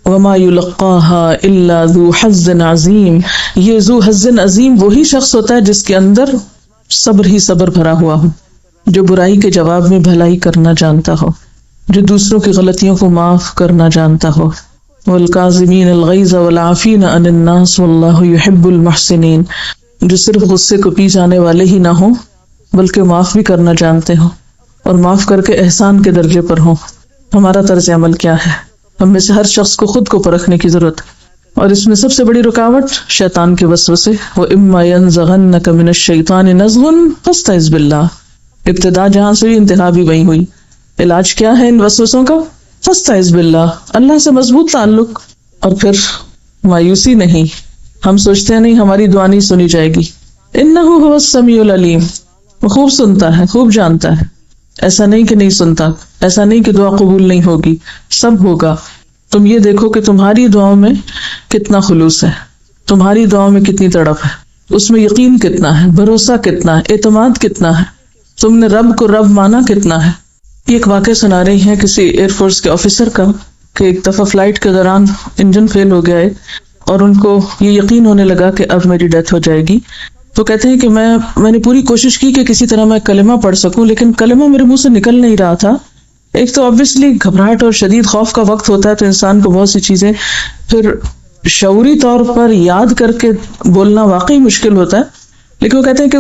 وما یلقاها الا ذو حظ عظیم، یہ ذو حظ عظیم وہی شخص ہوتا ہے جس کے اندر صبر ہی صبر بھرا ہوا ہو، جو برائی کے جواب میں بھلائی کرنا جانتا ہو، جو دوسروں کی غلطیوں کو معاف کرنا جانتا ہو۔ والکاظمین الغیظ والعافین عن الناس واللہ یحب المحسنین، جو صرف غصے کو پی جانے والے ہی نہ ہوں بلکہ معاف بھی کرنا جانتے ہوں اور معاف کر کے احسان کے درجے پر ہوں۔ ہمارا طرز عمل کیا ہے. ہم میں سے ہر شخص کو خود کو پرکھنے کی ضرورت ہے، اور اس میں سب سے بڑی رکاوٹ شیطان کے وسوسے. وَإِمَّا يَنزَغَنَّكَ مِنَ الشَّيْطَانِ نَزْغٌ فَاسْتَعِذْ بِاللَّهِ. ابتدا جہاں سے ہوئی انتہا بھی وہیں ہوئی. علاج کیا ہے ان وسوسوں کا؟ فاستعذ باللہ، اللہ سے مضبوط تعلق. اور پھر مایوسی نہیں. ہم سوچتے ہیں نہیں ہماری دعا نہیں سنی جائے گی. انہ هو السمیع العلیم، وہ خوب سنتا ہے، خوب جانتا ہے. ایسا نہیں کہ نہیں سنتا، ایسا نہیں کہ دعا قبول نہیں ہوگی، سب ہوگا. تم یہ دیکھو کہ تمہاری دعاؤں میں کتنا خلوص ہے، تمہاری دعاؤں میں کتنی تڑپ ہے، اس میں یقین کتنا ہے، بھروسہ کتنا ہے، اعتماد کتنا ہے، تم نے رب کو رب مانا کتنا ہے. یہ ایک واقعہ سنا رہی ہیں کسی ایئر فورس کے آفیسر کا کہ ایک دفعہ فلائٹ کے دوران انجن فیل ہو گیا ہے اور ان کو یہ یقین ہونے لگا کہ اب میری ڈیتھ ہو جائے گی. تو کہتے ہیں کہ میں نے پوری کوشش کی کہ کسی طرح میں کلمہ پڑھ سکوں، لیکن کلمہ میرے منہ سے نکل نہیں رہا تھا. ایک تو obviously گھبراہٹ اور شدید خوف کا وقت ہوتا ہے تو انسان کو بہت سی چیزیں پھر شعوری طور پر یاد کر کے بولنا واقعی مشکل ہوتا ہے. لیکن وہ کہتے ہیں کہ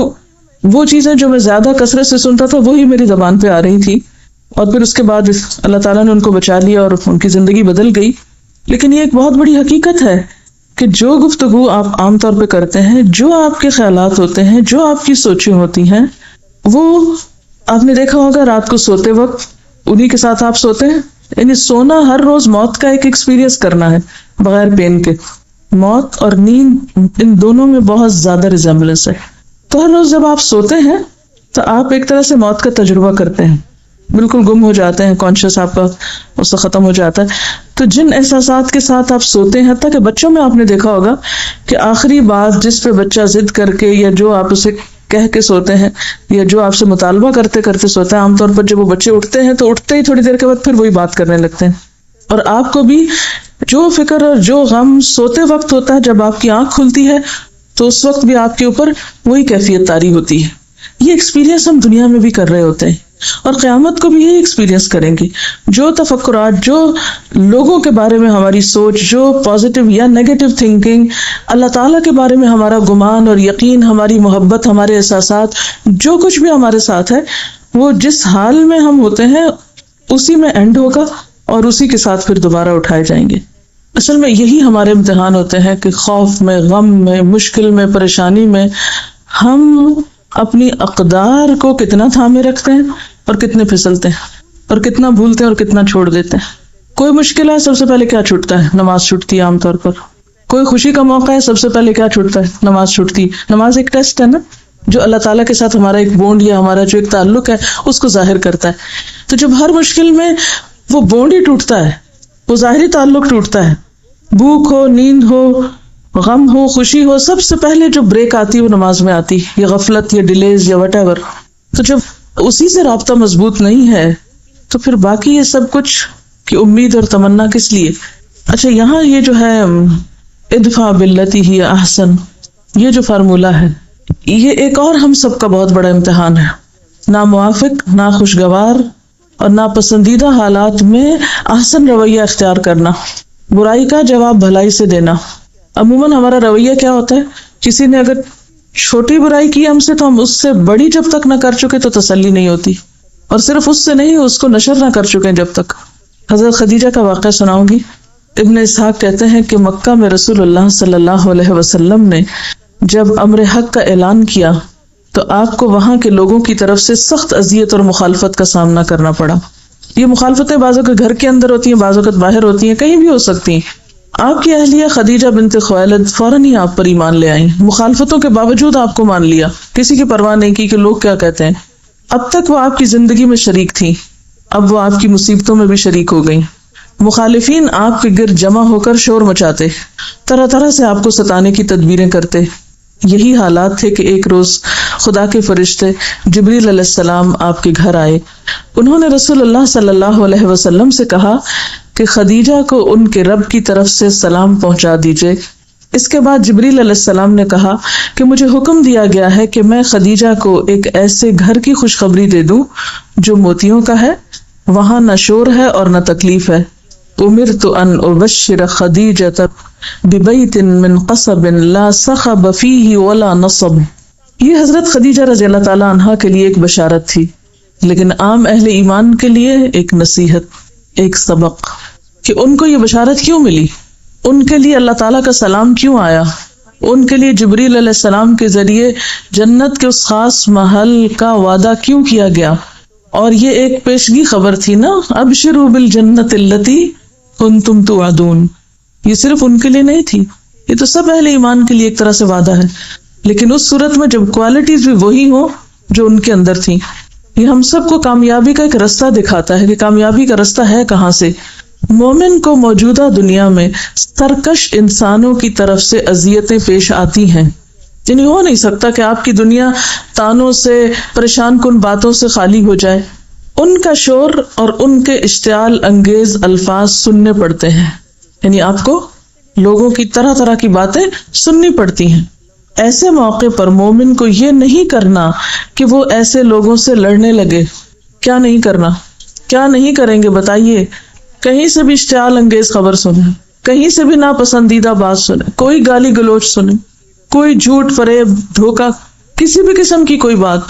وہ چیزیں جو میں زیادہ کثرت سے سنتا تھا وہی میری زبان پہ آ رہی تھی، اور پھر اس کے بعد اللہ تعالیٰ نے ان کو بچا لیا اور ان کی زندگی بدل گئی. لیکن یہ ایک بہت بڑی حقیقت ہے کہ جو گفتگو آپ عام طور پہ کرتے ہیں، جو آپ کے خیالات ہوتے ہیں، جو آپ کی سوچیں ہوتی ہیں، وہ آپ نے دیکھا ہوگا رات کو سوتے وقت انہی کے ساتھ آپ سوتے ہیں. یعنی سونا ہر روز موت کا ایک ایکسپیرینس کرنا ہے بغیر پین کے. موت اور نیند ان دونوں میں بہت زیادہ ریزمبلنس ہے. تو ہر روز جب آپ سوتے ہیں تو آپ ایک طرح سے موت کا تجربہ کرتے ہیں، بالکل گم ہو جاتے ہیں، کانشیس آپ کا اس سے ختم ہو جاتا ہے. تو جن احساسات کے ساتھ آپ سوتے ہیں، حتیٰ کہ بچوں میں آپ نے دیکھا ہوگا کہ آخری بات جس پہ بچہ ضد کر کے یا جو آپ اسے کہہ کے سوتے ہیں یا جو آپ سے مطالبہ کرتے کرتے سوتا ہے، عام طور پر جب وہ بچے اٹھتے ہیں تو اٹھتے ہی تھوڑی دیر کے بعد پھر وہی بات کرنے لگتے ہیں. اور آپ کو بھی جو فکر اور جو غم سوتے وقت ہوتا ہے، جب آپ کی آنکھ کھلتی ہے تو اس وقت بھی آپ کے اوپر وہی کیفیت طاری ہوتی ہے. یہ ایکسپیرینس ہم دنیا میں بھی کر رہے ہوتے ہیں اور قیامت کو بھی یہی ایکسپیرینس کریں گے. جو تفکرات، جو لوگوں کے بارے میں ہماری سوچ، جو پازیٹیو یا نیگیٹو تھنکنگ، اللہ تعالیٰ کے بارے میں ہمارا گمان اور یقین، ہماری محبت، ہمارے احساسات، جو کچھ بھی ہمارے ساتھ ہے، وہ جس حال میں ہم ہوتے ہیں اسی میں اینڈ ہوگا اور اسی کے ساتھ پھر دوبارہ اٹھائے جائیں گے. اصل میں یہی ہمارے امتحان ہوتے ہیں کہ خوف میں، غم میں، مشکل میں، پریشانی میں ہم اپنی اقدار کو کتنا تھامے رکھتے ہیں اور کتنے پھسلتے ہیں اور کتنا بھولتے ہیں اور کتنا چھوڑ دیتے ہیں. کوئی مشکل ہے، سب سے پہلے کیا چھوٹتا ہے؟ نماز چھوٹتی ہے عام طور پر. کوئی خوشی کا موقع ہے، سب سے پہلے کیا چھوٹتا ہے؟ نماز چھوٹتی. نماز ایک ٹیسٹ ہے نا، جو اللہ تعالیٰ کے ساتھ ہمارا ایک بونڈ یا ہمارا جو ایک تعلق ہے اس کو ظاہر کرتا ہے. تو جب ہر مشکل میں وہ بونڈ ہی ٹوٹتا ہے، وہ ظاہری تعلق ٹوٹتا ہے، بھوک ہو، نیند ہو، غم ہو، خوشی ہو، سب سے پہلے جو بریک آتی ہے وہ نماز میں آتی ہے، یا غفلت یا ڈیلیز یا وٹ ایور. تو جب اسی سے رابطہ مضبوط نہیں ہے تو پھر باقی یہ سب کچھ کی امید اور تمنا کس لیے؟ اچھا، یہاں یہ جو ہے ادفع باللتی ہی احسن، یہ جو فارمولہ ہے، یہ ایک اور ہم سب کا بہت بڑا امتحان ہے. ناموافق، ناخوشگوار اور ناپسندیدہ حالات میں احسن رویہ اختیار کرنا، برائی کا جواب بھلائی سے دینا. عموماً ہمارا رویہ کیا ہوتا ہے؟ کسی نے اگر چھوٹی برائی کی ہم سے تو ہم اس سے بڑی جب تک نہ کر چکے تو تسلی نہیں ہوتی، اور صرف اس سے نہیں، اس کو نشر نہ کر چکے جب تک. حضرت خدیجہ کا واقعہ سناؤں گی. ابن اسحاق کہتے ہیں کہ مکہ میں رسول اللہ صلی اللہ علیہ وسلم نے جب امر حق کا اعلان کیا تو آپ کو وہاں کے لوگوں کی طرف سے سخت اذیت اور مخالفت کا سامنا کرنا پڑا. یہ مخالفتیں بعضوں کے گھر کے اندر ہوتی ہیں، بعضوں کے باہر ہوتی ہیں، کہیں بھی ہو سکتی ہیں. آپ کی اہلیہ خدیجہ بنت خویلد فوراً ہی آپ پر ایمان لے آئیں، مخالفتوں کے باوجود آپ کو مان لیا، کسی کی پرواہ نہیں کی کہ لوگ کیا کہتے ہیں. اب تک وہ آپ کی زندگی میں شریک تھی، اب وہ آپ کی مصیبتوں میں بھی شریک ہو گئیں. مخالفین آپ کے گرد جمع ہو کر شور مچاتے، طرح طرح سے آپ کو ستانے کی تدبیریں کرتے. یہی حالات تھے کہ ایک روز خدا کے فرشتے جبریل علیہ السلام آپ کے گھر آئے. انہوں نے رسول اللہ صلی اللہ علیہ وسلم سے کہا کہ خدیجہ کو ان کے رب کی طرف سے سلام پہنچا دیجئے. اس کے بعد جبریل علیہ السلام نے کہا کہ مجھے حکم دیا گیا ہے کہ میں خدیجہ کو ایک ایسے گھر کی خوشخبری دے دوں جو موتیوں کا ہے، وہاں نہ شور ہے اور نہ تکلیف ہے. امرت ان ابشر خدیجہ ببیت من قصب لا صخب فیہ ولا نصب. یہ حضرت خدیجہ رضی اللہ تعالی عنہا کے لیے ایک بشارت تھی، لیکن عام اہل ایمان کے لیے ایک نصیحت. ایک سبق کہ ان کو یہ بشارت کیوں ملی، ان کے لیے اللہ تعالیٰ کا سلام کیوں آیا، ان کے لیے جبریل علیہ السلام کے ذریعے جنت کے اس خاص محل کا وعدہ کیوں کیا گیا. اور یہ ایک پیشگی خبر تھی نا، ابشروا بالجنت التی کنتم توعدون. یہ صرف ان کے لیے نہیں تھی، یہ تو سب اہل ایمان کے لیے ایک طرح سے وعدہ ہے، لیکن اس صورت میں جب کوالٹیز بھی وہی ہوں جو ان کے اندر تھی. یہ ہم سب کو کامیابی کا ایک رستہ دکھاتا ہے کہ کامیابی کا رستہ ہے کہاں سے. مومن کو موجودہ دنیا میں سرکش انسانوں کی طرف سے اذیتیں پیش آتی ہیں. یعنی ہو نہیں سکتا کہ آپ کی دنیا تانوں سے، پریشان کن باتوں سے خالی ہو جائے. ان کا شور اور ان کے اشتعال انگیز الفاظ سننے پڑتے ہیں، یعنی آپ کو لوگوں کی طرح طرح کی باتیں سننی پڑتی ہیں. ایسے موقع پر مومن کو یہ نہیں کرنا کہ وہ ایسے لوگوں سے لڑنے لگے. کیا نہیں کرنا؟ کیا نہیں کریں گے بتائیے؟ کہیں سے بھی اشتعال انگیز خبر سنیں، کہیں سے بھی ناپسندیدہ بات سنیں، کوئی گالی گلوچ سنیں، کوئی جھوٹ فریب دھوکہ، کسی بھی قسم کی کوئی بات،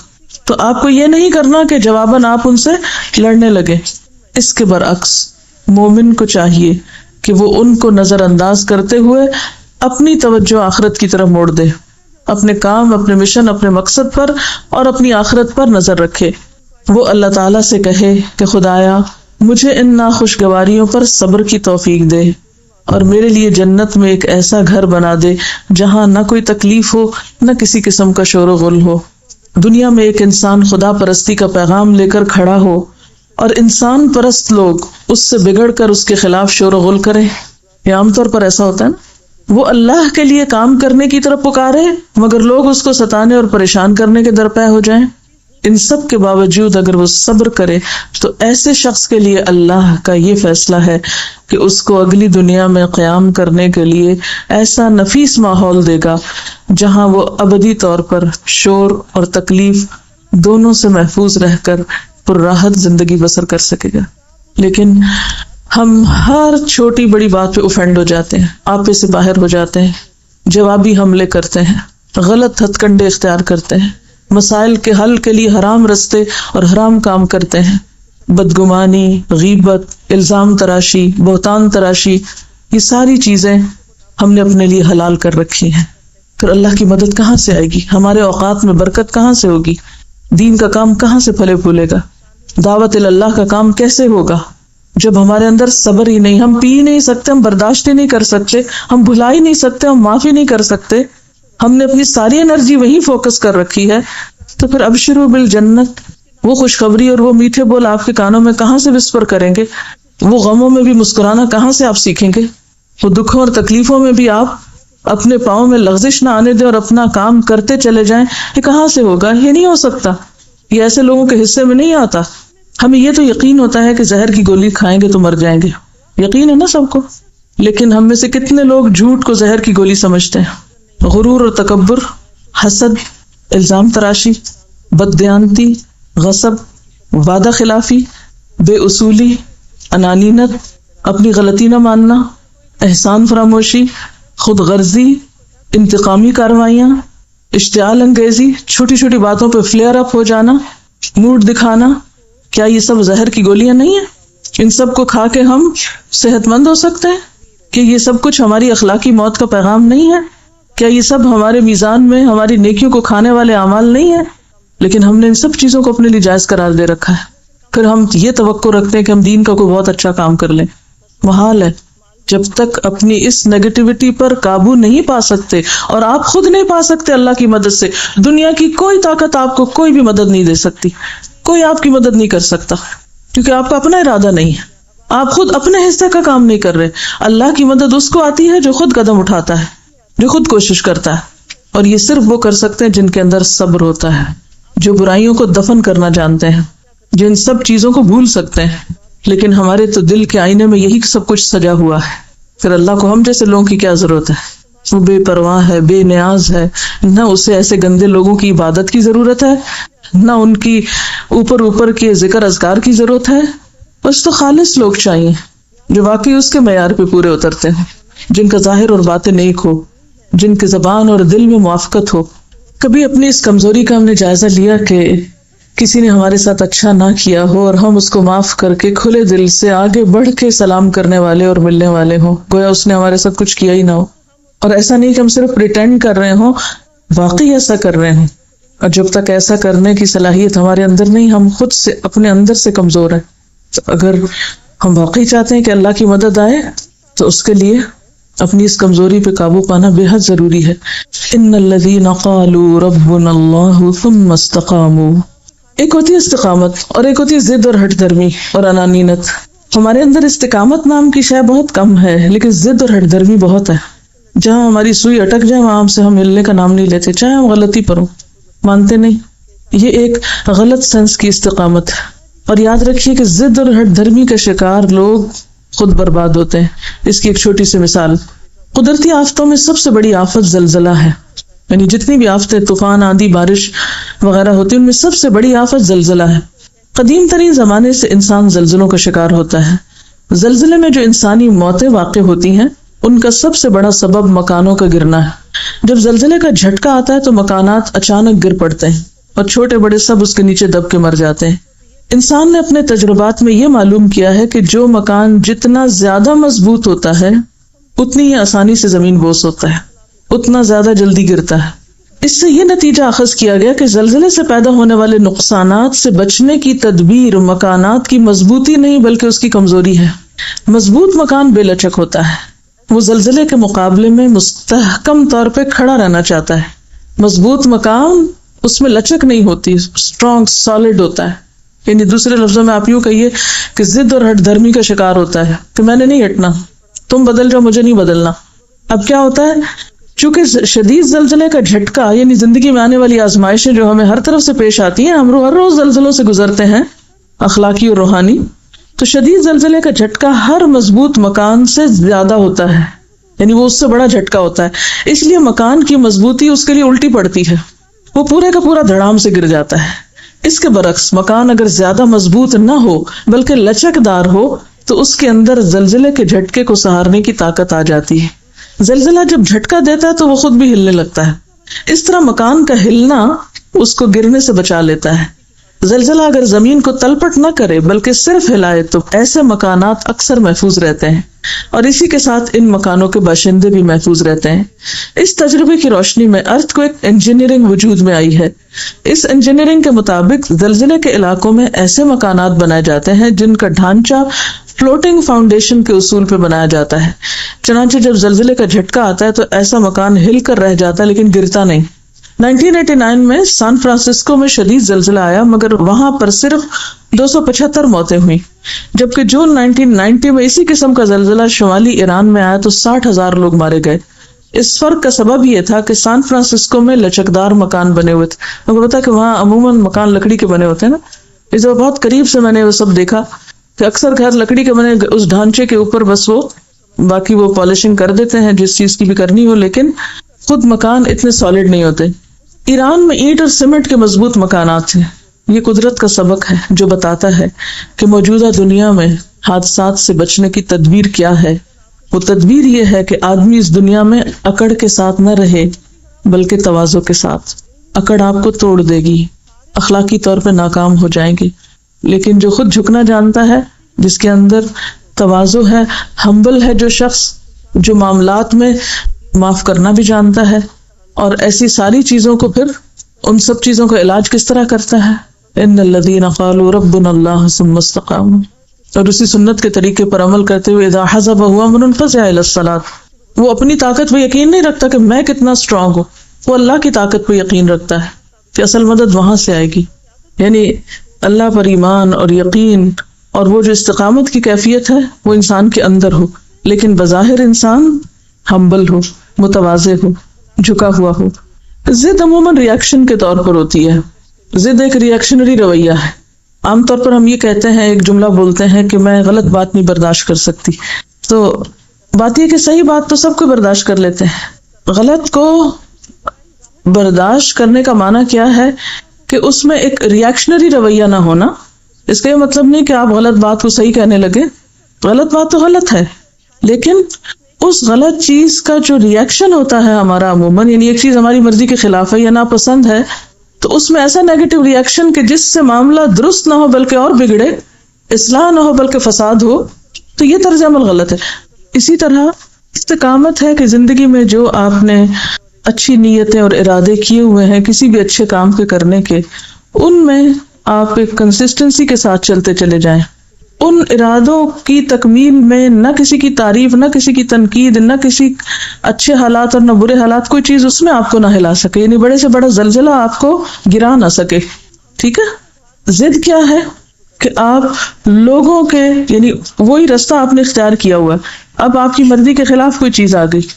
تو آپ کو یہ نہیں کرنا کہ جواباً آپ ان سے لڑنے لگے. اس کے برعکس مومن کو چاہیے کہ وہ ان کو نظر انداز کرتے ہوئے اپنی توجہ آخرت کی طرف موڑ دے، اپنے کام، اپنے مشن، اپنے مقصد پر اور اپنی آخرت پر نظر رکھے. وہ اللہ تعالیٰ سے کہے کہ خدایا مجھے ان ناخوشگواریوں پر صبر کی توفیق دے، اور میرے لیے جنت میں ایک ایسا گھر بنا دے جہاں نہ کوئی تکلیف ہو، نہ کسی قسم کا شور و غل ہو. دنیا میں ایک انسان خدا پرستی کا پیغام لے کر کھڑا ہو اور انسان پرست لوگ اس سے بگڑ کر اس کے خلاف شور و غل کریں. یہ عام طور پر ایسا ہوتا ہے نا، وہ اللہ کے لیے کام کرنے کی طرف پکارے مگر لوگ اس کو ستانے اور پریشان کرنے کے درپے ہو جائیں. ان سب کے باوجود اگر وہ صبر کرے تو ایسے شخص کے لیے اللہ کا یہ فیصلہ ہے کہ اس کو اگلی دنیا میں قیام کرنے کے لیے ایسا نفیس ماحول دے گا جہاں وہ ابدی طور پر شور اور تکلیف دونوں سے محفوظ رہ کر پر راحت زندگی بسر کر سکے گا. لیکن ہم ہر چھوٹی بڑی بات پہ اوفینڈ ہو جاتے ہیں، آپے سے باہر ہو جاتے ہیں، جوابی حملے کرتے ہیں، غلط ہتھ کنڈے اختیار کرتے ہیں، مسائل کے حل کے لیے حرام رستے اور حرام کام کرتے ہیں. بدگمانی، غیبت، الزام تراشی، بہتان تراشی، یہ ساری چیزیں ہم نے اپنے لیے حلال کر رکھی ہیں. پھر اللہ کی مدد کہاں سے آئے گی؟ ہمارے اوقات میں برکت کہاں سے ہوگی؟ دین کا کام کہاں سے پھلے پھولے گا؟ دعوت اللہ کا کام کیسے ہوگا جب ہمارے اندر صبر ہی نہیں؟ ہم پی ہی نہیں سکتے، ہم برداشت ہی نہیں کر سکتے، ہم بھلا ہی نہیں سکتے، ہم معافی نہیں کر سکتے، ہم نے اپنی ساری انرجی وہی فوکس کر رکھی ہے. تو پھر ابشروا بالجنت، وہ خوشخبری اور وہ میٹھے بول آپ کے کانوں میں کہاں سے وسپر کریں گے؟ وہ غموں میں بھی مسکرانا کہاں سے آپ سیکھیں گے؟ وہ دکھوں اور تکلیفوں میں بھی آپ اپنے پاؤں میں لغزش نہ آنے دیں اور اپنا کام کرتے چلے جائیں، یہ کہاں سے ہوگا؟ یہ نہیں ہو سکتا، یہ ایسے لوگوں کے حصے میں نہیں آتا. ہمیں یہ تو یقین ہوتا ہے کہ زہر کی گولی کھائیں گے تو مر جائیں گے، یقین ہے نا سب کو، لیکن ہم میں سے کتنے لوگ جھوٹ کو زہر کی گولی سمجھتے ہیں؟ غرور اور تکبر، حسد، الزام تراشی، بددیانتی، غصب، وعدہ خلافی، بے اصولی، انانیت، اپنی غلطی نہ ماننا، احسان فراموشی، خود غرضی، انتقامی کاروائیاں، اشتعال انگیزی، چھوٹی چھوٹی باتوں پہ فلیئر اپ ہو جانا، موڈ دکھانا، کیا یہ سب زہر کی گولیاں نہیں ہیں؟ ان سب کو کھا کے ہم صحت مند ہو سکتے ہیں؟ کہ یہ سب کچھ ہماری اخلاقی موت کا پیغام نہیں ہے؟ کیا یہ سب ہمارے میزان میں ہماری نیکیوں کو کھانے والے اعمال نہیں ہیں؟ لیکن ہم نے ان سب چیزوں کو اپنے لیے جائز قرار دے رکھا ہے. پھر ہم یہ توقع رکھتے ہیں کہ ہم دین کا کوئی بہت اچھا کام کر لیں. محال ہے. جب تک اپنی اس نیگیٹیوٹی پر قابو نہیں پا سکتے، اور آپ خود نہیں پا سکتے اللہ کی مدد سے، دنیا کی کوئی طاقت آپ کو کوئی بھی مدد نہیں دے سکتی، کوئی آپ کی مدد نہیں کر سکتا، کیونکہ آپ کا اپنا ارادہ نہیں ہے، آپ خود اپنے حصے کا کام نہیں کر رہے. اللہ کی مدد اس کو آتی ہے جو خود قدم اٹھاتا ہے، جو خود کوشش کرتا ہے، اور یہ صرف وہ کر سکتے ہیں جن کے اندر صبر ہوتا ہے، جو برائیوں کو دفن کرنا جانتے ہیں، جو ان سب چیزوں کو بھول سکتے ہیں. لیکن ہمارے تو دل کے آئینے میں یہی سب کچھ سجا ہوا ہے. پھر اللہ کو ہم جیسے لوگوں کی کیا ضرورت ہے؟ وہ بے پرواہ ہے، بے نیاز ہے، نہ اسے ایسے گندے لوگوں کی عبادت کی ضرورت ہے، نہ ان کی اوپر کے ذکر اذکار کی ضرورت ہے. بس تو خالص لوگ چاہیے جو واقعی اس کے معیار پہ پورے اترتے ہیں، جن کا ظاہر اور باطن نیک ہو، جن کے زبان اور دل میں موافقت ہو. کبھی اپنی اس کمزوری کا ہم نے جائزہ لیا کہ کسی نے ہمارے ساتھ اچھا نہ کیا ہو اور ہم اس کو معاف کر کے کھلے دل سے آگے بڑھ کے سلام کرنے والے اور ملنے والے ہوں، گویا اس نے ہمارے ساتھ کچھ کیا ہی نہ ہو. اور ایسا نہیں کہ ہم صرف پریٹینڈ کر رہے ہوں، واقعی ایسا کر رہے ہیں. اور جب تک ایسا کرنے کی صلاحیت ہمارے اندر نہیں، ہم خود سے اپنے اندر سے کمزور ہیں. تو اگر ہم واقعی چاہتے ہیں کہ اللہ کی مدد آئے تو اس کے لیے اپنی اس کمزوری پہ قابو پانا بے حد ضروری ہے. ان الذین قالوا ربنا اللہ ثم استقاموا. ایک ہوتی ہے استقامت اور ایک ہوتی ہے ضد اور ہٹ درمی اور انانینت. ہمارے اندر استقامت نام کی شے بہت کم ہے، لیکن ضد اور ہٹ درمی بہت ہے. جہاں ہماری سوئی اٹک جائے وہاں سے ہم ہلنے کا نام نہیں لیتے، چاہے ہم غلطی پر ہوں، مانتے نہیں. یہ ایک غلط سینس کی استقامت ہے. اور یاد رکھیے کہ ضد اور ہٹ دھرمی کا شکار لوگ خود برباد ہوتے ہیں. اس کی ایک چھوٹی سی مثال، قدرتی آفتوں میں سب سے بڑی آفت زلزلہ ہے. یعنی جتنی بھی آفتیں، طوفان، آندھی، بارش وغیرہ ہوتی ہیں، ان میں سب سے بڑی آفت زلزلہ ہے. قدیم ترین زمانے سے انسان زلزلوں کا شکار ہوتا ہے. زلزلے میں جو انسانی موتیں واقع ہوتی ہیں ان کا سب سے بڑا سبب مکانوں کا گرنا ہے. جب زلزلے کا جھٹکا آتا ہے تو مکانات اچانک گر پڑتے ہیں اور چھوٹے بڑے سب اس کے نیچے دب کے مر جاتے ہیں. انسان نے اپنے تجربات میں یہ معلوم کیا ہے کہ جو مکان جتنا زیادہ مضبوط ہوتا ہے اتنی ہی آسانی سے زمین بوس ہوتا ہے، اتنا زیادہ جلدی گرتا ہے. اس سے یہ نتیجہ اخذ کیا گیا کہ زلزلے سے پیدا ہونے والے نقصانات سے بچنے کی تدبیر مکانات کی مضبوطی نہیں بلکہ اس کی کمزوری ہے. مضبوط مکان بے لچک ہوتا ہے، وہ زلزلے کے مقابلے میں مستحکم طور پہ کھڑا رہنا چاہتا ہے. مضبوط مکان اس میں لچک نہیں ہوتی، اسٹرانگ سالڈ ہوتا ہے. یعنی دوسرے لفظوں میں آپ یوں کہیے کہ ضد اور ہٹ دھرمی کا شکار ہوتا ہے کہ میں نے نہیں ہٹنا، تم بدل جاؤ، مجھے نہیں بدلنا. اب کیا ہوتا ہے، چونکہ شدید زلزلے کا جھٹکا یعنی زندگی میں آنے والی آزمائشیں جو ہمیں ہر طرف سے پیش آتی ہیں، ہم ہر روز زلزلوں سے گزرتے ہیں، اخلاقی اور روحانی. تو شدید زلزلے کا جھٹکا ہر مضبوط مکان سے زیادہ ہوتا ہے، یعنی وہ اس سے بڑا جھٹکا ہوتا ہے. اس لیے مکان کی مضبوطی اس کے لیے الٹی پڑتی ہے، وہ پورے کا پورا دھڑام سے گر جاتا ہے. اس کے برعکس مکان اگر زیادہ مضبوط نہ ہو بلکہ لچک دار ہو تو اس کے اندر زلزلے کے جھٹکے کو سہارنے کی طاقت آ جاتی ہے. زلزلہ جب جھٹکا دیتا ہے تو وہ خود بھی ہلنے لگتا ہے. اس طرح مکان کا ہلنا اس کو گرنے سے بچا لیتا ہے. زلزلہ اگر زمین کو تلپٹ نہ کرے بلکہ صرف ہلائے تو ایسے مکانات اکثر محفوظ رہتے ہیں اور اسی کے ساتھ ان مکانوں کے باشندے بھی محفوظ رہتے ہیں. اس تجربے کی روشنی میں ارتھ کو ایک انجینئرنگ وجود میں آئی ہے. اس انجینئرنگ کے مطابق زلزلے کے علاقوں میں ایسے مکانات بنائے جاتے ہیں جن کا ڈھانچہ فلوٹنگ فاؤنڈیشن کے اصول پہ بنایا جاتا ہے. چنانچہ جب زلزلے کا جھٹکا آتا ہے تو ایسا مکان ہل کر رہ جاتا ہے لیکن گرتا نہیں. 1989 میں سان فرانسسکو میں شدید زلزلہ آیا مگر وہاں پر صرف 275 موتیں ہوئیں، جبکہ جون 1990 میں اسی قسم کا زلزلہ شمالی ایران میں آیا تو 60,000 لوگ مارے گئے. اس فرق کا سبب یہ تھا کہ سان فرانسسکو میں لچکدار مکان بنے ہوئے تھے. مگر پتا کہ وہاں عموماً مکان لکڑی کے بنے ہوتے ہیں نا. اس وقت بہت قریب سے میں نے وہ سب دیکھا کہ اکثر گھر لکڑی کے بنے، اس ڈھانچے کے اوپر بس وہ باقی وہ پالشنگ کر دیتے ہیں جس چیز کی بھی کرنی ہو، لیکن خود مکان اتنے سالڈ نہیں ہوتے. ایران میں اینٹ اور سیمنٹ کے مضبوط مکانات تھے. یہ قدرت کا سبق ہے جو بتاتا ہے کہ موجودہ دنیا میں حادثات سے بچنے کی تدبیر کیا ہے. وہ تدبیر یہ ہے کہ آدمی اس دنیا میں اکڑ کے ساتھ نہ رہے بلکہ تواضع کے ساتھ. اکڑ آپ کو توڑ دے گی، اخلاقی طور پہ ناکام ہو جائیں گے. لیکن جو خود جھکنا جانتا ہے، جس کے اندر تواضع ہے، ہمبل ہے، جو شخص جو معاملات میں معاف کرنا بھی جانتا ہے اور ایسی ساری چیزوں کو پھر ان سب چیزوں کا علاج کس طرح کرتا ہے، ان الذین قالوا ربنا اللہ ثم استقاموا، اور اسی سنت کے طریقے پر عمل کرتے ہوئے اذا حزبہ امر فزع الی الصلاۃ. وہ اپنی طاقت پہ یقین نہیں رکھتا کہ میں کتنا اسٹرانگ ہوں، وہ اللہ کی طاقت پہ یقین رکھتا ہے کہ اصل مدد وہاں سے آئے گی. یعنی اللہ پر ایمان اور یقین اور وہ جو استقامت کی کیفیت ہے وہ انسان کے اندر ہو، لیکن بظاہر انسان ہمبل ہو، متواضع ہو، جھکا ہوا ہو. ضد عموماً ریاکشن کے طور پر ہوتی ہے. ضد ایک ریاکشنری رویہ ہے. عام طور پر ہم یہ کہتے ہیں، ایک جملہ بولتے ہیں کہ میں غلط بات نہیں برداشت کر سکتی. تو بات یہ کہ صحیح بات تو سب کو برداشت کر لیتے ہیں، غلط کو برداشت کرنے کا معنی کیا ہے کہ اس میں ایک ریاکشنری رویہ نہ ہونا. اس کا یہ مطلب نہیں کہ آپ غلط بات کو صحیح کہنے لگے. غلط بات تو غلط ہے، لیکن اس غلط چیز کا جو ریاکشن ہوتا ہے ہمارا عموماً، یعنی ایک چیز ہماری مرضی کے خلاف ہے یا ناپسند ہے تو اس میں ایسا نیگیٹو ریئیکشن کہ جس سے معاملہ درست نہ ہو بلکہ اور بگڑے، اصلاح نہ ہو بلکہ فساد ہو، تو یہ طرز عمل غلط ہے۔ اسی طرح استقامت ہے کہ زندگی میں جو آپ نے اچھی نیتیں اور ارادے کیے ہوئے ہیں کسی بھی اچھے کام کے کرنے کے، ان میں آپ ایک کنسسٹنسی کے ساتھ چلتے چلے جائیں۔ ان ارادوں کی تکمیل میں نہ کسی کی تعریف، نہ کسی کی تنقید، نہ کسی اچھے حالات اور نہ برے حالات، کوئی چیز اس میں آپ کو نہ ہلا سکے، یعنی بڑے سے بڑا زلزلہ آپ کو گرا نہ سکے، ٹھیک ہے۔ ضد کیا ہے کہ آپ لوگوں کے، یعنی وہی رستہ آپ نے اختیار کیا ہوا، اب آپ کی مرضی کے خلاف کوئی چیز آ گئی،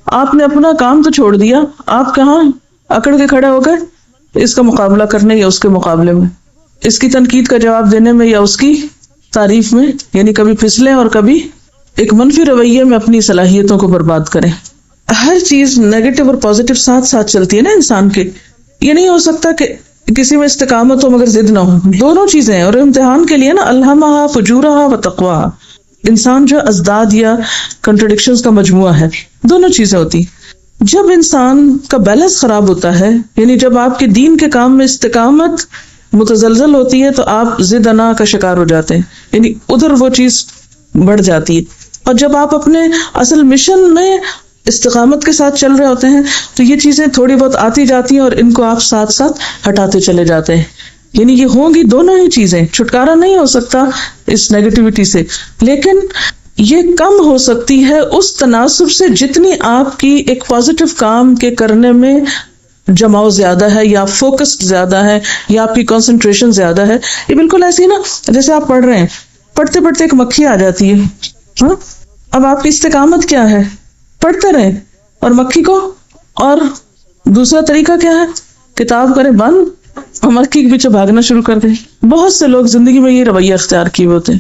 آپ نے اپنا کام تو چھوڑ دیا، آپ کہاں اکڑ کے کھڑے ہو گئے اس کا مقابلہ کرنے یا اس کے مقابلے میں، اس کی تنقید کا جواب دینے میں یا اس کی تعریف میں، یعنی کبھی پھسلیں اور کبھی ایک منفی رویے میں اپنی صلاحیتوں کو برباد کریں۔ ہر چیز نیگیٹو اور پازیٹو ساتھ ساتھ چلتی ہے نا انسان کے، یہ نہیں ہو سکتا کہ کسی میں استقامت ہو مگر ضد نہ ہو، دونوں چیزیں ہیں۔ اور امتحان کے لیے نا الہمہا فجورہا و تقواہا، انسان جو ازداد یا کنٹرڈکشنز کا مجموعہ ہے، دونوں چیزیں ہوتی۔ جب انسان کا بیلنس خراب ہوتا ہے، یعنی جب آپ کے دین کے کام میں استقامت متزلزل ہوتی ہے تو آپ ضد انا کا شکار ہو جاتے ہیں، یعنی ادھر وہ چیز بڑھ جاتی ہے۔ اور جب آپ اپنے اصل مشن میں استقامت کے ساتھ چل رہے ہوتے ہیں تو یہ چیزیں تھوڑی بہت آتی جاتی ہیں اور ان کو آپ ساتھ ساتھ ہٹاتے چلے جاتے ہیں، یعنی یہ ہوں گی دونوں ہی چیزیں، چھٹکارا نہیں ہو سکتا اس نیگیٹیوٹی سے، لیکن یہ کم ہو سکتی ہے اس تناسب سے جتنی آپ کی ایک پازیٹو کام کے کرنے میں جماؤ زیادہ ہے یا فوکس زیادہ ہے یا آپ کی کنسنٹریشن زیادہ ہے۔ یہ بالکل ایسی نا جیسے آپ پڑھ رہے ہیں، پڑھتے پڑھتے ایک مکھی آ جاتی ہے، ہاں اب آپ کی استقامت کیا ہے؟ پڑھتے رہیں اور مکھی کو، اور دوسرا طریقہ کیا ہے؟ کتاب کریں بند اور مکھی کے پیچھے بھاگنا شروع کر دیں۔ بہت سے لوگ زندگی میں یہ رویہ اختیار کیے ہوتے ہیں،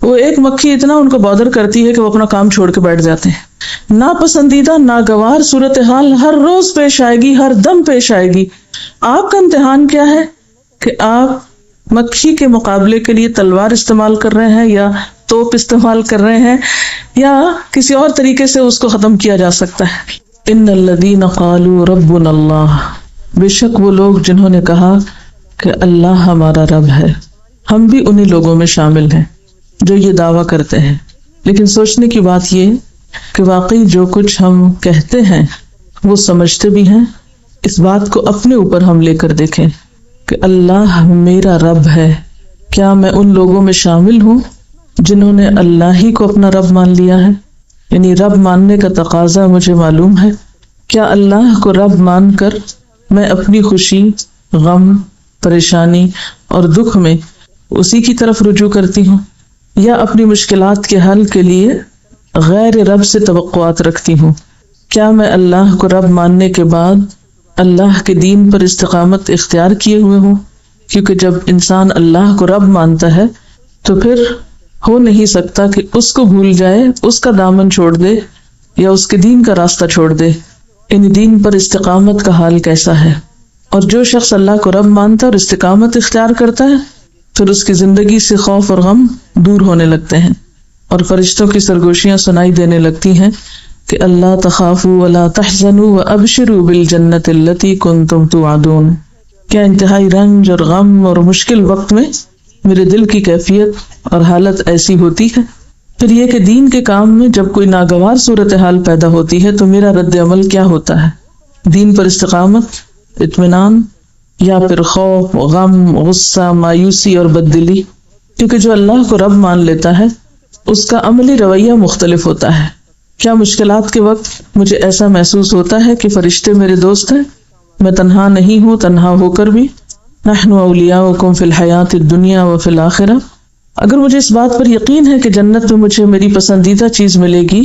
وہ ایک مکھی اتنا ان کو بادر کرتی ہے کہ وہ اپنا کام چھوڑ کے بیٹھ جاتے ہیں۔ ناپسندیدہ ناگوار صورتحال ہر روز پیش آئے گی، ہر دم پیش آئے گی۔ آپ کا امتحان کیا ہے کہ آپ مکھی کے مقابلے کے لیے تلوار استعمال کر رہے ہیں یا توپ استعمال کر رہے ہیں یا کسی اور طریقے سے اس کو ختم کیا جا سکتا ہے۔ ان الذین قالوا ربنا اللہ، بے شک وہ لوگ جنہوں نے کہا کہ اللہ ہمارا رب ہے۔ ہم بھی انہی لوگوں میں شامل ہیں جو یہ دعویٰ کرتے ہیں، لیکن سوچنے کی بات یہ کہ واقعی جو کچھ ہم کہتے ہیں وہ سمجھتے بھی ہیں۔ اس بات کو اپنے اوپر ہم لے کر دیکھیں کہ اللہ میرا رب ہے، کیا میں ان لوگوں میں شامل ہوں جنہوں نے اللہ ہی کو اپنا رب مان لیا ہے؟ یعنی رب ماننے کا تقاضا مجھے معلوم ہے۔ کیا اللہ کو رب مان کر میں اپنی خوشی، غم، پریشانی اور دکھ میں اسی کی طرف رجوع کرتی ہوں، یا اپنی مشکلات کے حل کے لیے غیر رب سے توقعات رکھتی ہوں؟ کیا میں اللہ کو رب ماننے کے بعد اللہ کے دین پر استقامت اختیار کیے ہوئے ہوں؟ کیونکہ جب انسان اللہ کو رب مانتا ہے تو پھر ہو نہیں سکتا کہ اس کو بھول جائے، اس کا دامن چھوڑ دے یا اس کے دین کا راستہ چھوڑ دے۔ ان دین پر استقامت کا حال کیسا ہے؟ اور جو شخص اللہ کو رب مانتا اور استقامت اختیار کرتا ہے پھر اس کی زندگی سے خوف اور غم دور ہونے لگتے ہیں اور فرشتوں کی سرگوشیاں سنائی دینے لگتی ہیں کہ اللہ تخافوا ولا تحزنوا وابشروا بالجنۃ التي کنتم توعدون۔ کیا انتہائی رنج اور غم اور مشکل وقت میں میرے دل کی کیفیت اور حالت ایسی ہوتی ہے؟ پھر یہ کہ دین کے کام میں جب کوئی ناگوار صورتحال پیدا ہوتی ہے تو میرا رد عمل کیا ہوتا ہے؟ دین پر استقامت، اطمینان، یا پھر خوف، غم، غصہ، مایوسی اور بددلی؟ کیونکہ جو اللہ کو رب مان لیتا ہے اس کا عملی رویہ مختلف ہوتا ہے۔ کیا مشکلات کے وقت مجھے ایسا محسوس ہوتا ہے کہ فرشتے میرے دوست ہیں، میں تنہا نہیں ہوں، تنہا ہو کر بھی نحن اولیاؤکم فی الحیات الدنیا وفی الآخرہ؟ اگر مجھے اس بات پر یقین ہے کہ جنت میں مجھے میری پسندیدہ چیز ملے گی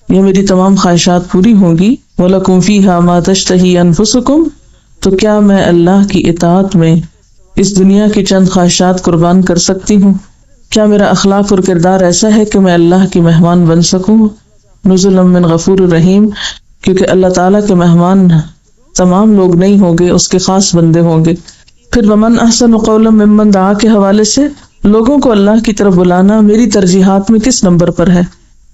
یا میری تمام خواہشات پوری ہوں گی، وَلَكُمْ فِيهَا مَا تَشْتَهِي أَنفُسُكُمْ، تو کیا میں اللہ کی اطاعت میں اس دنیا کی چند خواہشات قربان کر سکتی ہوں؟ کیا میرا اخلاق اور کردار ایسا ہے کہ میں اللہ کی مہمان بن سکوں؟ نزلا من غفور الرحیم، کیونکہ اللہ تعالیٰ کے مہمان تمام لوگ نہیں ہوں گے، اس کے خاص بندے ہوں گے۔ پھر ومن احسن قولا ممن دعا کے حوالے سے لوگوں کو اللہ کی طرف بلانا میری ترجیحات میں کس نمبر پر ہے؟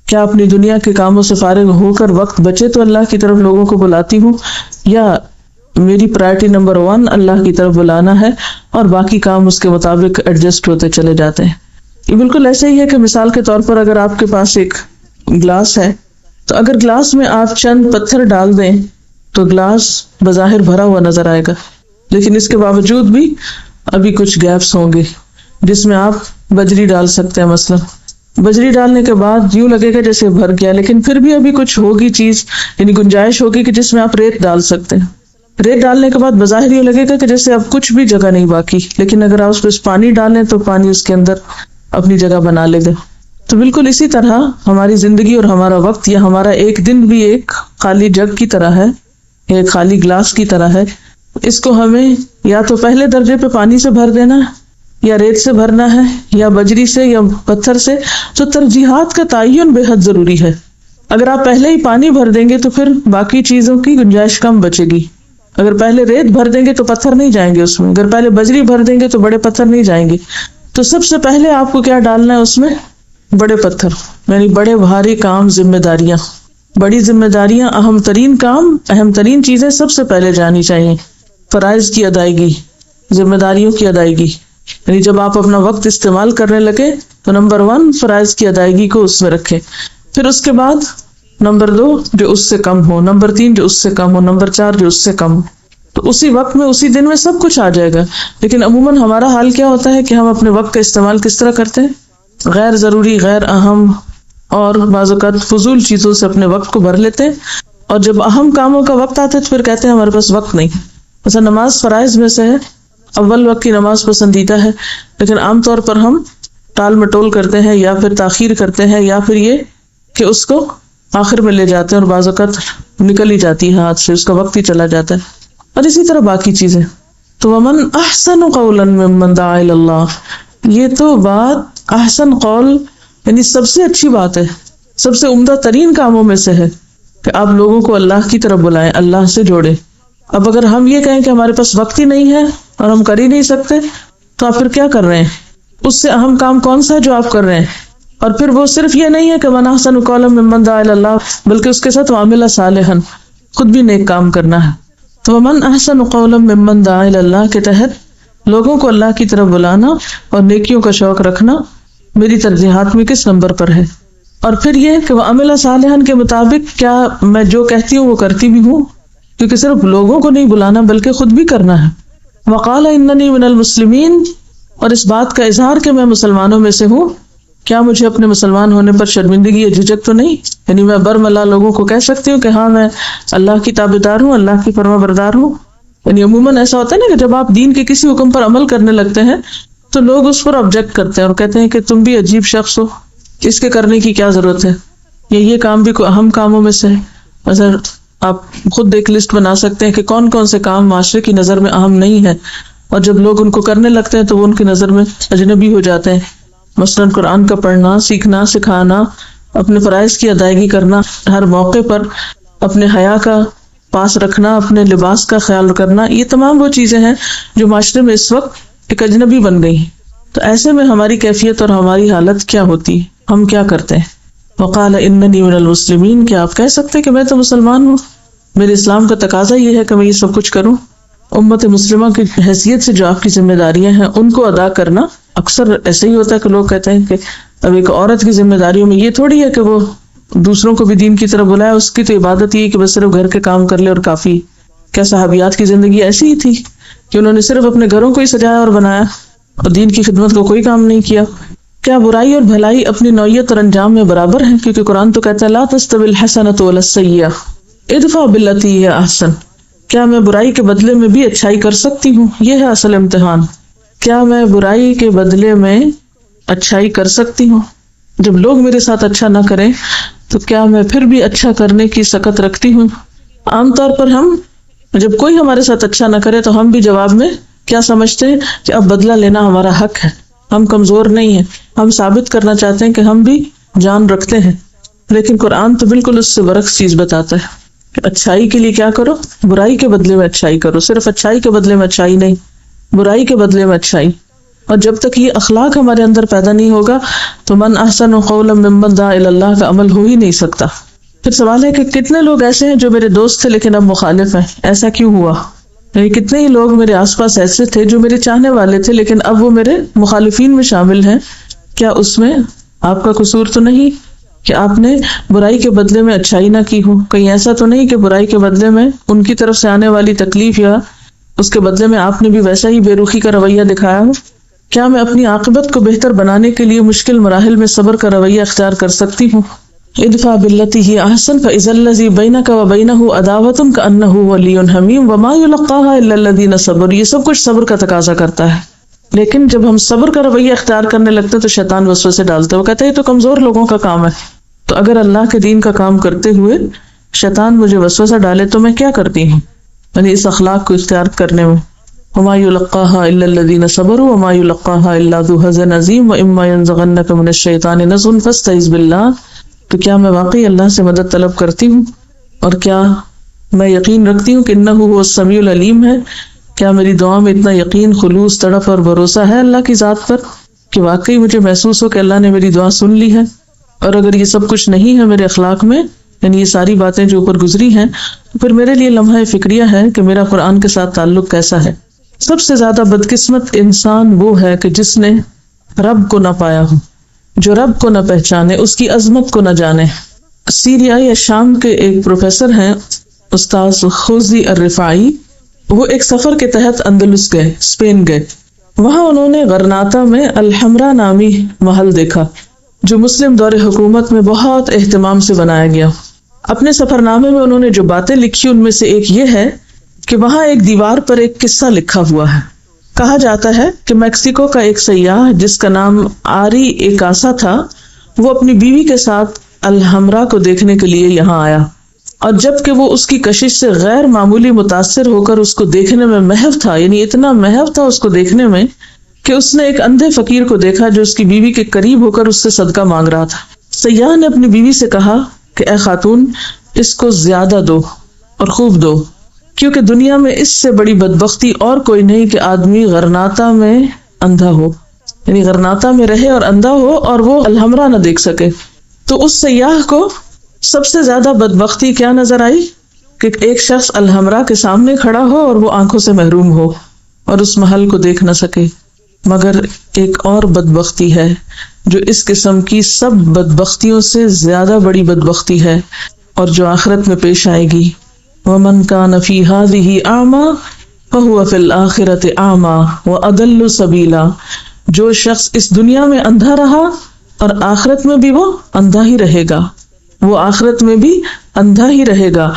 کیا اپنی دنیا کے کاموں سے فارغ ہو کر وقت بچے تو اللہ کی طرف لوگوں کو بلاتی ہوں، یا میری پرائرٹی نمبر 1 اللہ کی طرف بلانا ہے، اور باقی کام اس کے مطابق ایڈجسٹ ہوتے چلے جاتے ہیں۔ یہ بالکل ایسا ہی ہے کہ مثال کے طور پر اگر آپ کے پاس ایک گلاس ہے، تو اگر گلاس میں آپ چند پتھر ڈال دیں تو گلاس بظاہر بھرا ہوا نظر آئے گا، لیکن اس کے باوجود بھی ابھی کچھ گیپس ہوں گے جس میں آپ بجری ڈال سکتے ہیں۔ مثلا بجری ڈالنے کے بعد یوں لگے گا جیسے بھر گیا، لیکن پھر بھی ابھی کچھ ہوگی چیز، یعنی گنجائش ہوگی کہ جس میں آپ ریت ڈال سکتے ہیں۔ ریت ڈالنے کے بعد بظاہر یہ لگے گا کہ جیسے اب کچھ بھی جگہ نہیں باقی، لیکن اگر آپ اس پہ پانی ڈالیں تو پانی اس کے اندر اپنی جگہ بنا لے گا۔ تو بالکل اسی طرح ہماری زندگی اور ہمارا وقت یا ہمارا ایک دن بھی ایک خالی جگ کی طرح ہے، ایک خالی گلاس کی طرح ہے۔ اس کو ہمیں یا تو پہلے درجے پہ پانی سے بھر دینا ہے، یا ریت سے بھرنا ہے، یا بجری سے، یا پتھر سے۔ تو ترجیحات کا تعین بے حد ضروری ہے۔ اگر آپ پہلے ہی پانی بھر دیں گے تو پھر باقی چیزوں کی گنجائش کم بچے گی۔ اگر پہلے ریت بھر دیں گے تو پتھر نہیں جائیں گے اس میں، اگر پہلے بجری بھر دیں گے تو بڑے پتھر نہیں جائیں گے۔ تو سب سے پہلے آپ کو کیا ڈالنا ہے اس میں؟ بڑے پتھر، یعنی بڑے بھاری کام، ذمہ داریاں، بڑی ذمہ داریاں، اہم ترین کام، اہم ترین چیزیں سب سے پہلے جانی چاہیے۔ فرائض کی ادائیگی، ذمہ داریوں کی ادائیگی، یعنی جب آپ اپنا وقت استعمال کرنے لگے تو نمبر 1 فرائض کی ادائیگی کو اس میں رکھیں، پھر اس کے بعد نمبر 2 جو اس سے کم ہو، نمبر 3 جو اس سے کم ہو، نمبر 4 جو اس سے کم ہو۔ تو اسی وقت میں، اسی دن میں سب کچھ آ جائے گا۔ لیکن عموماً ہمارا حال کیا ہوتا ہے کہ ہم اپنے وقت کا استعمال کس طرح کرتے ہیں؟ غیر ضروری، غیر اہم اور بعض اوقات فضول چیزوں سے اپنے وقت کو بھر لیتے ہیں، اور جب اہم کاموں کا وقت آتا ہے تو پھر کہتے ہیں ہمارے پاس وقت نہیں۔ مثلا نماز فرائض میں سے ہے، اول وقت کی نماز پسندیدہ ہے، لیکن عام طور پر ہم ٹال مٹول کرتے ہیں یا پھر تاخیر کرتے ہیں، یا پھر یہ کہ اس کو آخر میں لے جاتے ہیں اور بعض اوقات نکل ہی جاتی ہے ہاتھ سے، اس کا وقت ہی چلا جاتا ہے، اور اسی طرح باقی چیزیں۔ تو ومن احسن قولا ممن دعا الی اللہ، یہ تو بات احسن قول یعنی سب سے اچھی بات ہے، سب سے عمدہ ترین کاموں میں سے ہے کہ آپ لوگوں کو اللہ کی طرف بلائیں، اللہ سے جوڑیں۔ اب اگر ہم یہ کہیں کہ ہمارے پاس وقت ہی نہیں ہے اور ہم کر ہی نہیں سکتے، تو آپ پھر کیا کر رہے ہیں؟ اس سے اہم کام کون سا ہے جو آپ کر رہے ہیں؟ اور پھر وہ صرف یہ نہیں ہے کہ من احسن قولا ممن دعا الی اللہ، بلکہ اس کے ساتھ وعمل صالحا، خود بھی نیک کام کرنا ہے۔ تو من احسن قولا ممن دعا الی اللہ کے تحت لوگوں کو اللہ کی طرف بلانا اور نیکیوں کا شوق رکھنا میری ترجیحات میں کس نمبر پر ہے؟ اور پھر یہ کہ وعمل صالحا کے مطابق کیا میں جو کہتی ہوں وہ کرتی بھی ہوں، کیونکہ صرف لوگوں کو نہیں بلانا بلکہ خود بھی کرنا ہے۔ وقال اننی من المسلمین، اور اس بات کا اظہار کہ میں مسلمانوں میں سے ہوں، کیا مجھے اپنے مسلمان ہونے پر شرمندگی یا جھجک تو نہیں؟ یعنی میں برملا لوگوں کو کہہ سکتی ہوں کہ ہاں میں اللہ کی تابعدار ہوں، اللہ کی فرما بردار ہوں۔ یعنی عموماً ایسا ہوتا ہے نا کہ جب آپ دین کے کسی حکم پر عمل کرنے لگتے ہیں تو لوگ اس پر آبجیکٹ کرتے ہیں اور کہتے ہیں کہ تم بھی عجیب شخص ہو، اس کے کرنے کی کیا ضرورت ہے، یہ کام بھی کوئی اہم کاموں میں سے ہے۔ مثلا آپ خود ایک لسٹ بنا سکتے ہیں کہ کون کون سے کام معاشرے کی نظر میں اہم نہیں ہے، اور جب لوگ ان کو کرنے لگتے ہیں تو وہ ان کی نظر میں اجنبی ہو جاتے ہیں۔ مثلاً قرآن کا پڑھنا، سیکھنا، سکھانا، اپنے فرائض کی ادائیگی کرنا، ہر موقع پر اپنے حیا کا پاس رکھنا، اپنے لباس کا خیال کرنا، یہ تمام وہ چیزیں ہیں جو معاشرے میں اس وقت ایک اجنبی بن گئی ہیں۔ تو ایسے میں ہماری کیفیت اور ہماری حالت کیا ہوتی ہے؟ ہم کیا کرتے ہیں؟ وقال اننی من المسلمین، کیا آپ کہہ سکتے ہیں کہ میں تو مسلمان ہوں، میرے اسلام کا تقاضا یہ ہے کہ میں یہ سب کچھ کروں؟ امت مسلمہ کی حیثیت سے جو آپ کی ذمہ داریاں ہیں ان کو ادا کرنا، اکثر ایسے ہی ہوتا ہے کہ لوگ کہتے ہیں کہ اب ایک عورت کی ذمہ داریوں میں یہ تھوڑی ہے کہ وہ دوسروں کو بھی دین کی طرف بلائے، اس کی تو عبادت یہ کہ بس صرف گھر کے کام کر لے اور کافی۔ کیا صحابیات کی زندگی ایسی ہی تھی کہ انہوں نے صرف اپنے گھروں کو ہی سجایا اور بنایا اور دین کی خدمت کو کوئی کام نہیں کیا؟ کیا برائی اور بھلائی اپنی نوعیت اور انجام میں برابر ہیں؟ کیونکہ قرآن تو کہتا ہے لا تستوی الحسنۃ ولا السیئۃ ادفع بالتی ہی احسن۔ کیا میں برائی کے بدلے میں بھی اچھائی کر سکتی ہوں؟ یہ ہے اصل امتحان۔ کیا میں برائی کے بدلے میں اچھائی کر سکتی ہوں؟ جب لوگ میرے ساتھ اچھا نہ کریں تو کیا میں پھر بھی اچھا کرنے کی سکت رکھتی ہوں؟ عام طور پر ہم جب کوئی ہمارے ساتھ اچھا نہ کرے تو ہم بھی جواب میں کیا سمجھتے ہیں کہ اب بدلہ لینا ہمارا حق ہے، ہم کمزور نہیں ہیں، ہم ثابت کرنا چاہتے ہیں کہ ہم بھی جان رکھتے ہیں۔ لیکن قرآن تو بالکل اس سے برعکس چیز بتاتا ہے کہ اچھائی کے لیے کیا کرو؟ برائی کے بدلے میں اچھائی کرو، صرف اچھائی کے بدلے میں اچھائی نہیں، برائی کے بدلے میں اچھائی۔ اور جب تک یہ اخلاق ہمارے اندر پیدا نہیں ہوگا تو من احسن قولا ممن دعا الی اللہ کا عمل ہو ہی نہیں سکتا۔ پھر سوال ہے کہ کتنے لوگ ایسے ہیں جو میرے دوست تھے لیکن اب مخالف ہیں، ایسا کیوں ہوا؟ یعنی کتنے ہی لوگ میرے آس پاس ایسے تھے جو میرے چاہنے والے تھے لیکن اب وہ میرے مخالفین میں شامل ہیں، کیا اس میں آپ کا قصور تو نہیں کہ آپ نے برائی کے بدلے میں اچھائی نہ کی ہو؟ کہیں ایسا تو نہیں کہ برائی کے بدلے میں ان کی طرف سے آنے والی تکلیف یا اس کے بدلے میں آپ نے بھی ویسا ہی بے رخی کا رویہ دکھایا ہو؟ کیا میں اپنی عاقبت کو بہتر بنانے کے لیے مشکل مراحل میں صبر کا رویہ اختیار کر سکتی ہوں؟ ادفع بالتی ہی احسن فاذا الذی بینک وبینہ عداوۃ کانہ ولی حمیم وما یلقاها الا الذین صبروا. یہ سب کچھ صبر کا تقاضا کرتا ہے، لیکن جب ہم صبر کا رویہ اختیار کرنے لگتے تو شیطان وسوسے ڈالتا ہے، وہ کہتا ہے یہ تو کمزور لوگوں کا کام ہے. تو اگر اللہ کے دین کا کام کرتے ہوئے شیطان مجھے وسوسہ ڈالے تو میں کیا کرتی ہوں؟ یعنی اس اخلاق کو اختیار کرنے میں وما یلقاها الا الذین صبروا وما یلقاها الا ذو حظ عظیم واما ینزغنک من الشیطان نزغ فاستعذ باللہ. تو کیا میں واقعی اللہ سے مدد طلب کرتی ہوں، اور کیا میں یقین رکھتی ہوں کہ انہ هو السمیع العلیم ہے؟ کیا میری دعا میں اتنا یقین، خلوص، تڑپ اور بھروسہ ہے اللہ کی ذات پر کہ واقعی مجھے محسوس ہو کہ اللہ نے میری دعا سن لی ہے؟ اور اگر یہ سب کچھ نہیں ہے میرے اخلاق میں، یعنی یہ ساری باتیں جو اوپر گزری ہیں، تو پھر میرے لیے لمحہ فکریہ ہے کہ میرا قرآن کے ساتھ تعلق کیسا ہے. سب سے زیادہ بدقسمت انسان وہ ہے کہ جس نے رب کو نہ پایا ہو، جو رب کو نہ پہچانے، اس کی عظمت کو نہ جانے. سیریا یا شام کے ایک پروفیسر ہیں استاذ خوزی الرفاعی، وہ ایک سفر کے تحت اندلس گئے، اسپین گئے. وہاں انہوں نے غرناطہ میں الحمرا نامی محل دیکھا جو مسلم دور حکومت میں بہت اہتمام سے بنایا گیا. اپنے سفر نامے میں انہوں نے جو باتیں لکھی ان میں سے ایک یہ ہے کہ وہاں ایک دیوار پر ایک قصہ لکھا ہوا ہے. کہا جاتا ہے کہ میکسیکو کا ایک سیاح جس کا نام آری ایکاسا تھا، وہ اپنی بیوی کے ساتھ الحمرا کو دیکھنے کے لیے یہاں آیا، اور جب کہ وہ اس کی کشش سے غیر معمولی متاثر ہو کر اس کو دیکھنے میں محو تھا، یعنی اتنا محو تھا اس کو دیکھنے میں کہ اس نے ایک اندھے فقیر کو دیکھا جو اس کی بیوی کے قریب ہو کر اس سے صدقہ مانگ رہا تھا. سیاح نے اپنی بیوی سے کہا کہ اے خاتون، اس کو زیادہ دو اور خوب دو، کیونکہ دنیا میں اس سے بڑی بدبختی اور کوئی نہیں کہ آدمی غرناطہ میں اندھا ہو، یعنی غرناطہ میں رہے اور اندھا ہو اور وہ الحمرا نہ دیکھ سکے. تو اس سیاح کو سب سے زیادہ بدبختی کیا نظر آئی کہ ایک شخص الحمرا کے سامنے کھڑا ہو اور وہ آنکھوں سے محروم ہو اور اس محل کو دیکھ نہ سکے. مگر ایک اور بدبختی ہے جو اس قسم کی سب بدبختیوں سے زیادہ بڑی بدبختی ہے اور جو آخرت میں پیش آئے گی. وَمَنْ كَانَ فِي هَذِهِ أَعْمَى فَهُوَ فِي الْآخِرَةِ أَعْمَى وَأَضَلُّ سَبِيلًا. جو شخص اس دنیا میں اندھا رہا اور آخرت میں بھی وہ اندھا ہی رہے گا، وہ آخرت میں بھی اندھا ہی رہے گا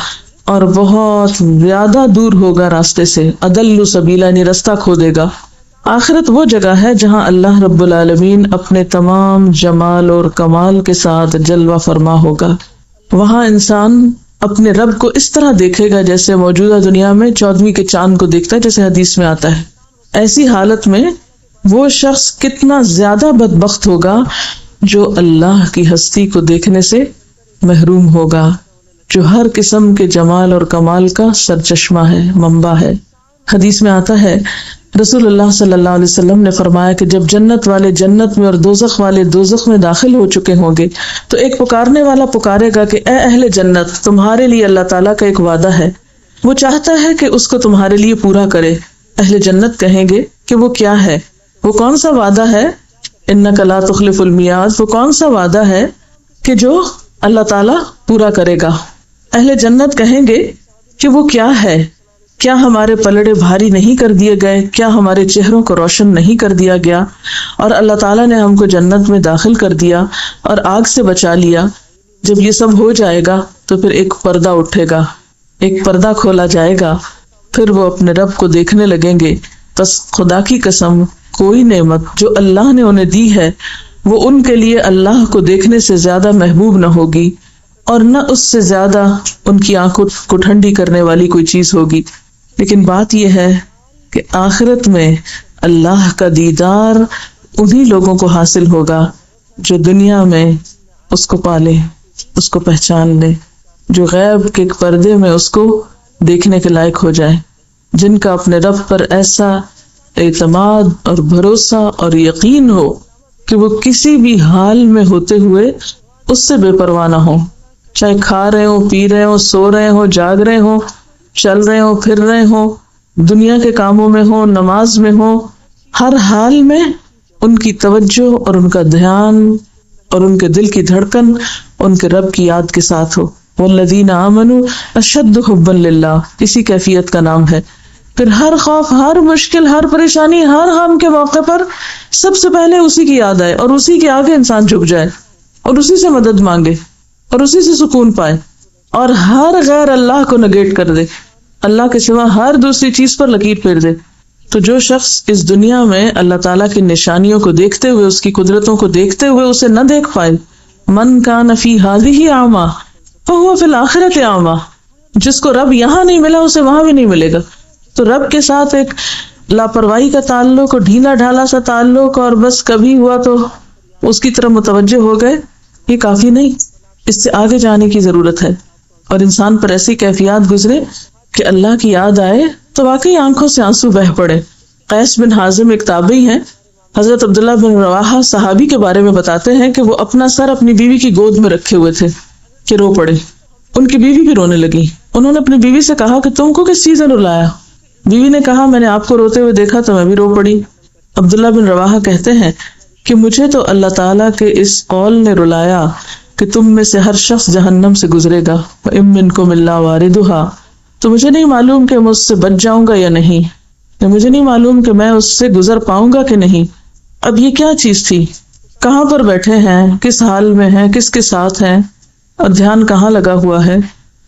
اور بہت زیادہ دور ہوگا راستے سے. اضل سبیلا یعنی رستہ کھو دے گا. آخرت وہ جگہ ہے جہاں اللہ رب العالمین اپنے تمام جمال اور کمال کے ساتھ جلوہ فرما ہوگا. وہاں انسان اپنے رب کو اس طرح دیکھے گا جیسے موجودہ دنیا میں 14ویں کے چاند کو دیکھتا ہے، جیسے حدیث میں آتا ہے. ایسی حالت میں وہ شخص کتنا زیادہ بدبخت ہوگا جو اللہ کی ہستی کو دیکھنے سے محروم ہوگا، جو ہر قسم کے جمال اور کمال کا سرچشمہ ہے، منبع ہے. حدیث میں آتا ہے رسول اللہ صلی اللہ علیہ وسلم نے فرمایا کہ جب جنت والے جنت میں اور دوزخ والے دوزخ میں داخل ہو چکے ہوں گے تو ایک پکارنے والا پکارے گا کہ اے اہل جنت، تمہارے لیے اللہ تعالیٰ کا ایک وعدہ ہے، وہ چاہتا ہے کہ اس کو تمہارے لیے پورا کرے. اہل جنت کہیں گے کہ وہ کیا ہے، وہ کون سا وعدہ ہے؟ انک لا تخلف المیعاد، وہ کون سا وعدہ ہے کہ جو اللہ تعالیٰ پورا کرے گا. اہل جنت کہیں گے کہ وہ کیا ہے؟ کیا ہمارے پلڑے بھاری نہیں کر دیے گئے؟ کیا ہمارے چہروں کو روشن نہیں کر دیا گیا؟ اور اللہ تعالیٰ نے ہم کو جنت میں داخل کر دیا اور آگ سے بچا لیا. جب یہ سب ہو جائے گا تو پھر ایک پردہ اٹھے گا، ایک پردہ کھولا جائے گا، پھر وہ اپنے رب کو دیکھنے لگیں گے. بس خدا کی قسم کوئی نعمت جو اللہ نے انہیں دی ہے وہ ان کے لیے اللہ کو دیکھنے سے زیادہ محبوب نہ ہوگی اور نہ اس سے زیادہ ان کی آنکھوں کو ٹھنڈی کرنے والی کوئی چیز ہوگی. لیکن بات یہ ہے کہ آخرت میں اللہ کا دیدار انہی لوگوں کو حاصل ہوگا جو دنیا میں اس کو پالے، اس کو پہچان لے، جو غیب کے پردے میں اس کو دیکھنے کے لائق ہو جائے، جن کا اپنے رب پر ایسا اعتماد اور بھروسہ اور یقین ہو کہ وہ کسی بھی حال میں ہوتے ہوئے اس سے بے پرواہ نہ ہو، چاہے کھا رہے ہوں، پی رہے ہوں، سو رہے ہوں، جاگ رہے ہوں، چل رہے ہوں، پھر رہے ہوں، دنیا کے کاموں میں ہو، نماز میں ہو، ہر حال میں ان کی توجہ اور ان کا دھیان اور ان کے دل کی دھڑکن ان کے رب کی یاد کے ساتھ ہو۔ والذین آمنوا اشد حبا للہ، اسی کیفیت کا نام ہے۔ پھر ہر خوف، ہر مشکل، ہر پریشانی، ہر غم کے موقع پر سب سے پہلے اسی کی یاد آئے اور اسی کے آگے انسان جھک جائے اور اسی سے مدد مانگے اور اسی سے سکون پائے اور ہر غیر اللہ کو نگیٹ کر دے، اللہ کے سوا ہر دوسری چیز پر لکیر پھیر دے۔ تو جو شخص اس دنیا میں اللہ تعالیٰ کی نشانیوں کو دیکھتے ہوئے، اس کی قدرتوں کو دیکھتے ہوئے اسے نہ دیکھ پائے، من کان فی ہذہ اعمی فہو فی الآخرۃ اعمی، جس کو رب یہاں نہیں ملا اسے وہاں بھی نہیں ملے گا۔ تو رب کے ساتھ ایک لاپرواہی کا تعلق اور ڈھیلا ڈھالا سا تعلق اور بس کبھی ہوا تو اس کی طرف متوجہ ہو گئے، یہ کافی نہیں، اس سے آگے جانے کی ضرورت ہے۔ اور انسان پر ایسی کیفیات گزرے کہ اللہ کی یاد آئے تو واقعی آنکھوں سے آنسو بہہ پڑے۔ قیس بن حازم ایک تابعی ہیں، حضرت عبداللہ بن رواحہ صحابی کے بارے میں بتاتے ہیں کہ وہ اپنا سر اپنی بیوی کی گود میں رکھے ہوئے تھے کہ رو پڑے۔ ان کی بیوی بھی رونے لگی۔ انہوں نے اپنی بیوی سے کہا کہ تم کو کس چیز نے رلایا؟ بیوی نے کہا میں نے آپ کو روتے ہوئے دیکھا تو میں بھی رو پڑی۔ عبداللہ بن رواحہ کہتے ہیں کہ مجھے تو اللہ تعالیٰ کے اس قول نے رلایا کہ تم میں سے ہر شخص جہنم سے گزرے گا، وَإِن مِّنكُمْ إِلَّا وَارِدُهَا، تو مجھے نہیں معلوم کہ میں اس سے بچ جاؤں گا یا نہیں، یا مجھے نہیں معلوم کہ میں اس سے گزر پاؤں گا کہ نہیں۔ اب یہ کیا چیز تھی؟ کہاں پر بیٹھے ہیں، کس حال میں ہیں، کس کے ساتھ ہیں، اور دھیان کہاں لگا ہوا ہے،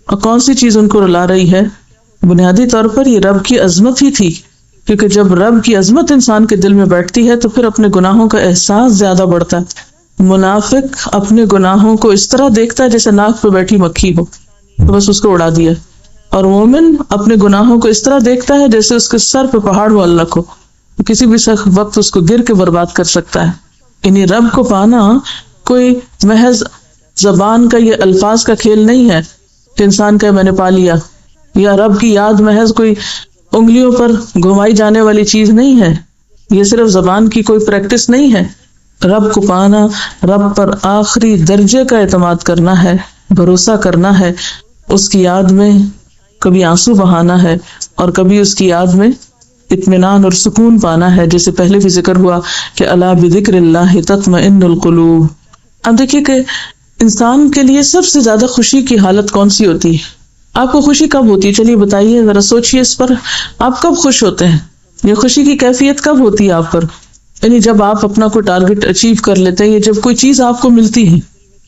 اور کون سی چیز ان کو رلا رہی ہے؟ بنیادی طور پر یہ رب کی عظمت ہی تھی، کیونکہ جب رب کی عظمت انسان کے دل میں بیٹھتی ہے تو پھر اپنے گناہوں کا احساس زیادہ بڑھتا ہے۔ منافق اپنے گناہوں کو اس طرح دیکھتا ہے جیسے ناک پہ بیٹھی مکھی ہو، تو بس اس کو اڑا دیا، اور مومن اپنے گناہوں کو اس طرح دیکھتا ہے جیسے اس کے سر پہ پہاڑ معلق ہو، کسی بھی وقت اس کو گر کے برباد کر سکتا ہے۔ یعنی رب کو پانا کوئی محض زبان کا یا الفاظ کا کھیل نہیں ہے کہ انسان کہ میں نے پا لیا، یا رب کی یاد محض کوئی انگلیوں پر گھمائی جانے والی چیز نہیں ہے، یہ صرف زبان کی کوئی پریکٹس نہیں ہے۔ رب کو پانا رب پر آخری درجے کا اعتماد کرنا ہے، بھروسہ کرنا ہے، اس کی یاد میں کبھی آنسو بہانا ہے اور کبھی اس کی یاد میں اطمینان اور سکون پانا ہے، جیسے پہلے بھی ذکر ہوا کہ الا بذکر اللہ تطمئن القلوب۔ اب دیکھیے کہ انسان کے لیے سب سے زیادہ خوشی کی حالت کون سی ہوتی ہے؟ آپ کو خوشی کب ہوتی ہے؟ چلیے بتائیے، ذرا سوچئے اس پر، آپ کب خوش ہوتے ہیں؟ یہ خوشی کی کیفیت کب ہوتی ہے آپ پر؟ یعنی جب آپ اپنا کوئی ٹارگٹ اچیو کر لیتے ہیں، یا جب کوئی چیز آپ کو ملتی ہے۔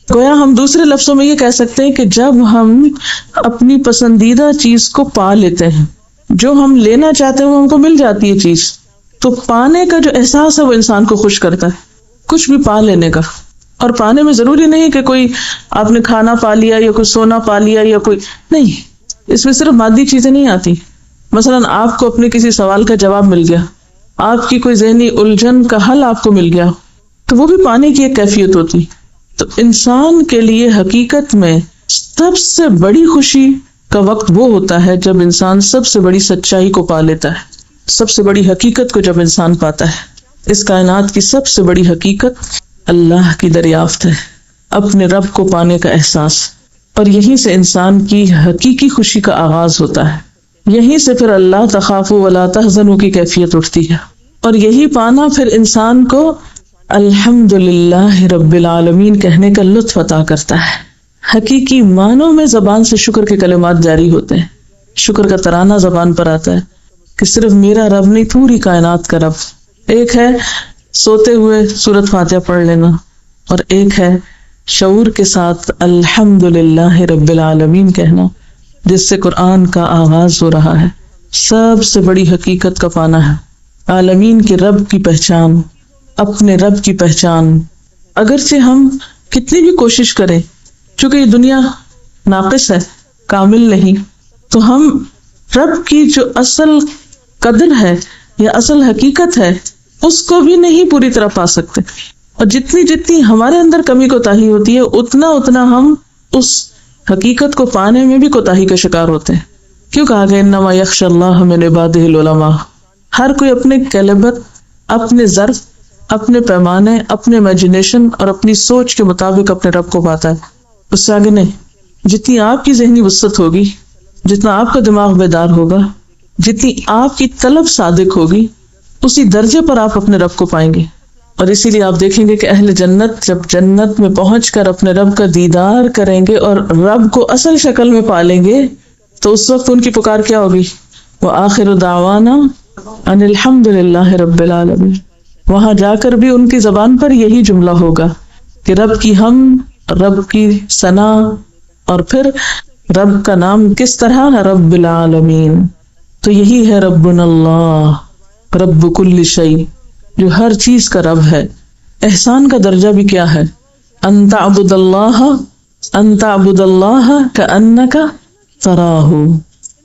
گویا ہم دوسرے لفظوں میں یہ کہہ سکتے ہیں کہ جب ہم اپنی پسندیدہ چیز کو پا لیتے ہیں، جو ہم لینا چاہتے ہیں وہ ہم کو مل جاتی ہے چیز، تو پانے کا جو احساس ہے وہ انسان کو خوش کرتا ہے، کچھ بھی پا لینے کا۔ اور پانے میں ضروری نہیں کہ کوئی آپ نے کھانا پا لیا یا کوئی سونا پا لیا یا کوئی نہیں، اس میں صرف مادی چیزیں نہیں آتی۔ مثلاً آپ کو اپنے کسی سوال کا جواب مل گیا، آپ کی کوئی ذہنی الجھن کا حل آپ کو مل گیا، تو وہ بھی پانے کی ایک کیفیت ہوتی۔ تو انسان کے لیے حقیقت میں سب سے بڑی خوشی کا وقت وہ ہوتا ہے جب انسان سب سے بڑی سچائی کو پا لیتا ہے، سب سے بڑی حقیقت کو جب انسان پاتا ہے۔ اس کائنات کی سب سے بڑی حقیقت اللہ کی دریافت ہے، اپنے رب کو پانے کا احساس، اور یہیں سے انسان کی حقیقی خوشی کا آغاز ہوتا ہے۔ یہیں سے پھر اللہ تخافوا ولا تحزنوا کی کیفیت اٹھتی ہے، اور یہی پانا پھر انسان کو الحمدللہ رب العالمین کہنے کا لطف عطا کرتا ہے۔ حقیقی معنوں میں زبان سے شکر کے کلمات جاری ہوتے ہیں، شکر کا ترانہ زبان پر آتا ہے کہ صرف میرا رب نہیں، پوری کائنات کا رب۔ ایک ہے سوتے ہوئے سورۃ فاتحہ پڑھ لینا، اور ایک ہے شعور کے ساتھ الحمدللہ رب العالمین کہنا، جس سے قرآن کا آغاز ہو رہا ہے۔ سب سے بڑی حقیقت کا پانا ہے، عالمین کے رب کی پہچان، اپنے رب کی پہچان۔ اگرچہ ہم کتنی بھی کوشش کریں، چونکہ یہ دنیا ناقص ہے، کامل نہیں، تو ہم رب کی جو اصل قدر ہے یا اصل حقیقت ہے اس کو بھی نہیں پوری طرح پا سکتے، اور جتنی ہمارے اندر کمی کوتاہی ہوتی ہے اتنا ہم اس حقیقت کو پانے میں بھی کوتاہی کا شکار ہوتے ہیں۔ کیوں کہا گیا انما یخشی اللہ من عبادہ العلماء؟ ہر کوئی اپنے کیلیبر، اپنے ظرف، اپنے پیمانے، اپنے امیجنیشن اور اپنی سوچ کے مطابق اپنے رب کو پاتا ہے، اس سے آگے نہیں۔ جتنی آپ کی ذہنی وسعت ہوگی، جتنا آپ کا دماغ بیدار ہوگا، جتنی آپ کی طلب صادق ہوگی اسی درجے پر آپ اپنے رب کو پائیں گے. اور اسی لیے آپ دیکھیں گے کہ اہل جنت جب جنت میں پہنچ کر اپنے رب کا دیدار کریں گے اور رب کو اصل شکل میں پالیں گے تو اس وقت ان کی پکار کیا ہوگی؟ وآخر دعوانا ان الحمد للہ رب العالمین. وہاں جا کر بھی ان کی زبان پر یہی جملہ ہوگا کہ رب کی حمد، رب کی ثنا، اور پھر رب کا نام کس طرح ہے؟ رب العالمین. تو یہی ہے ربنا اللہ رب کل شیء، جو ہر چیز کا رب ہے. احسان کا درجہ بھی کیا ہے؟ ان تعبد اللہ کأنک تراہ.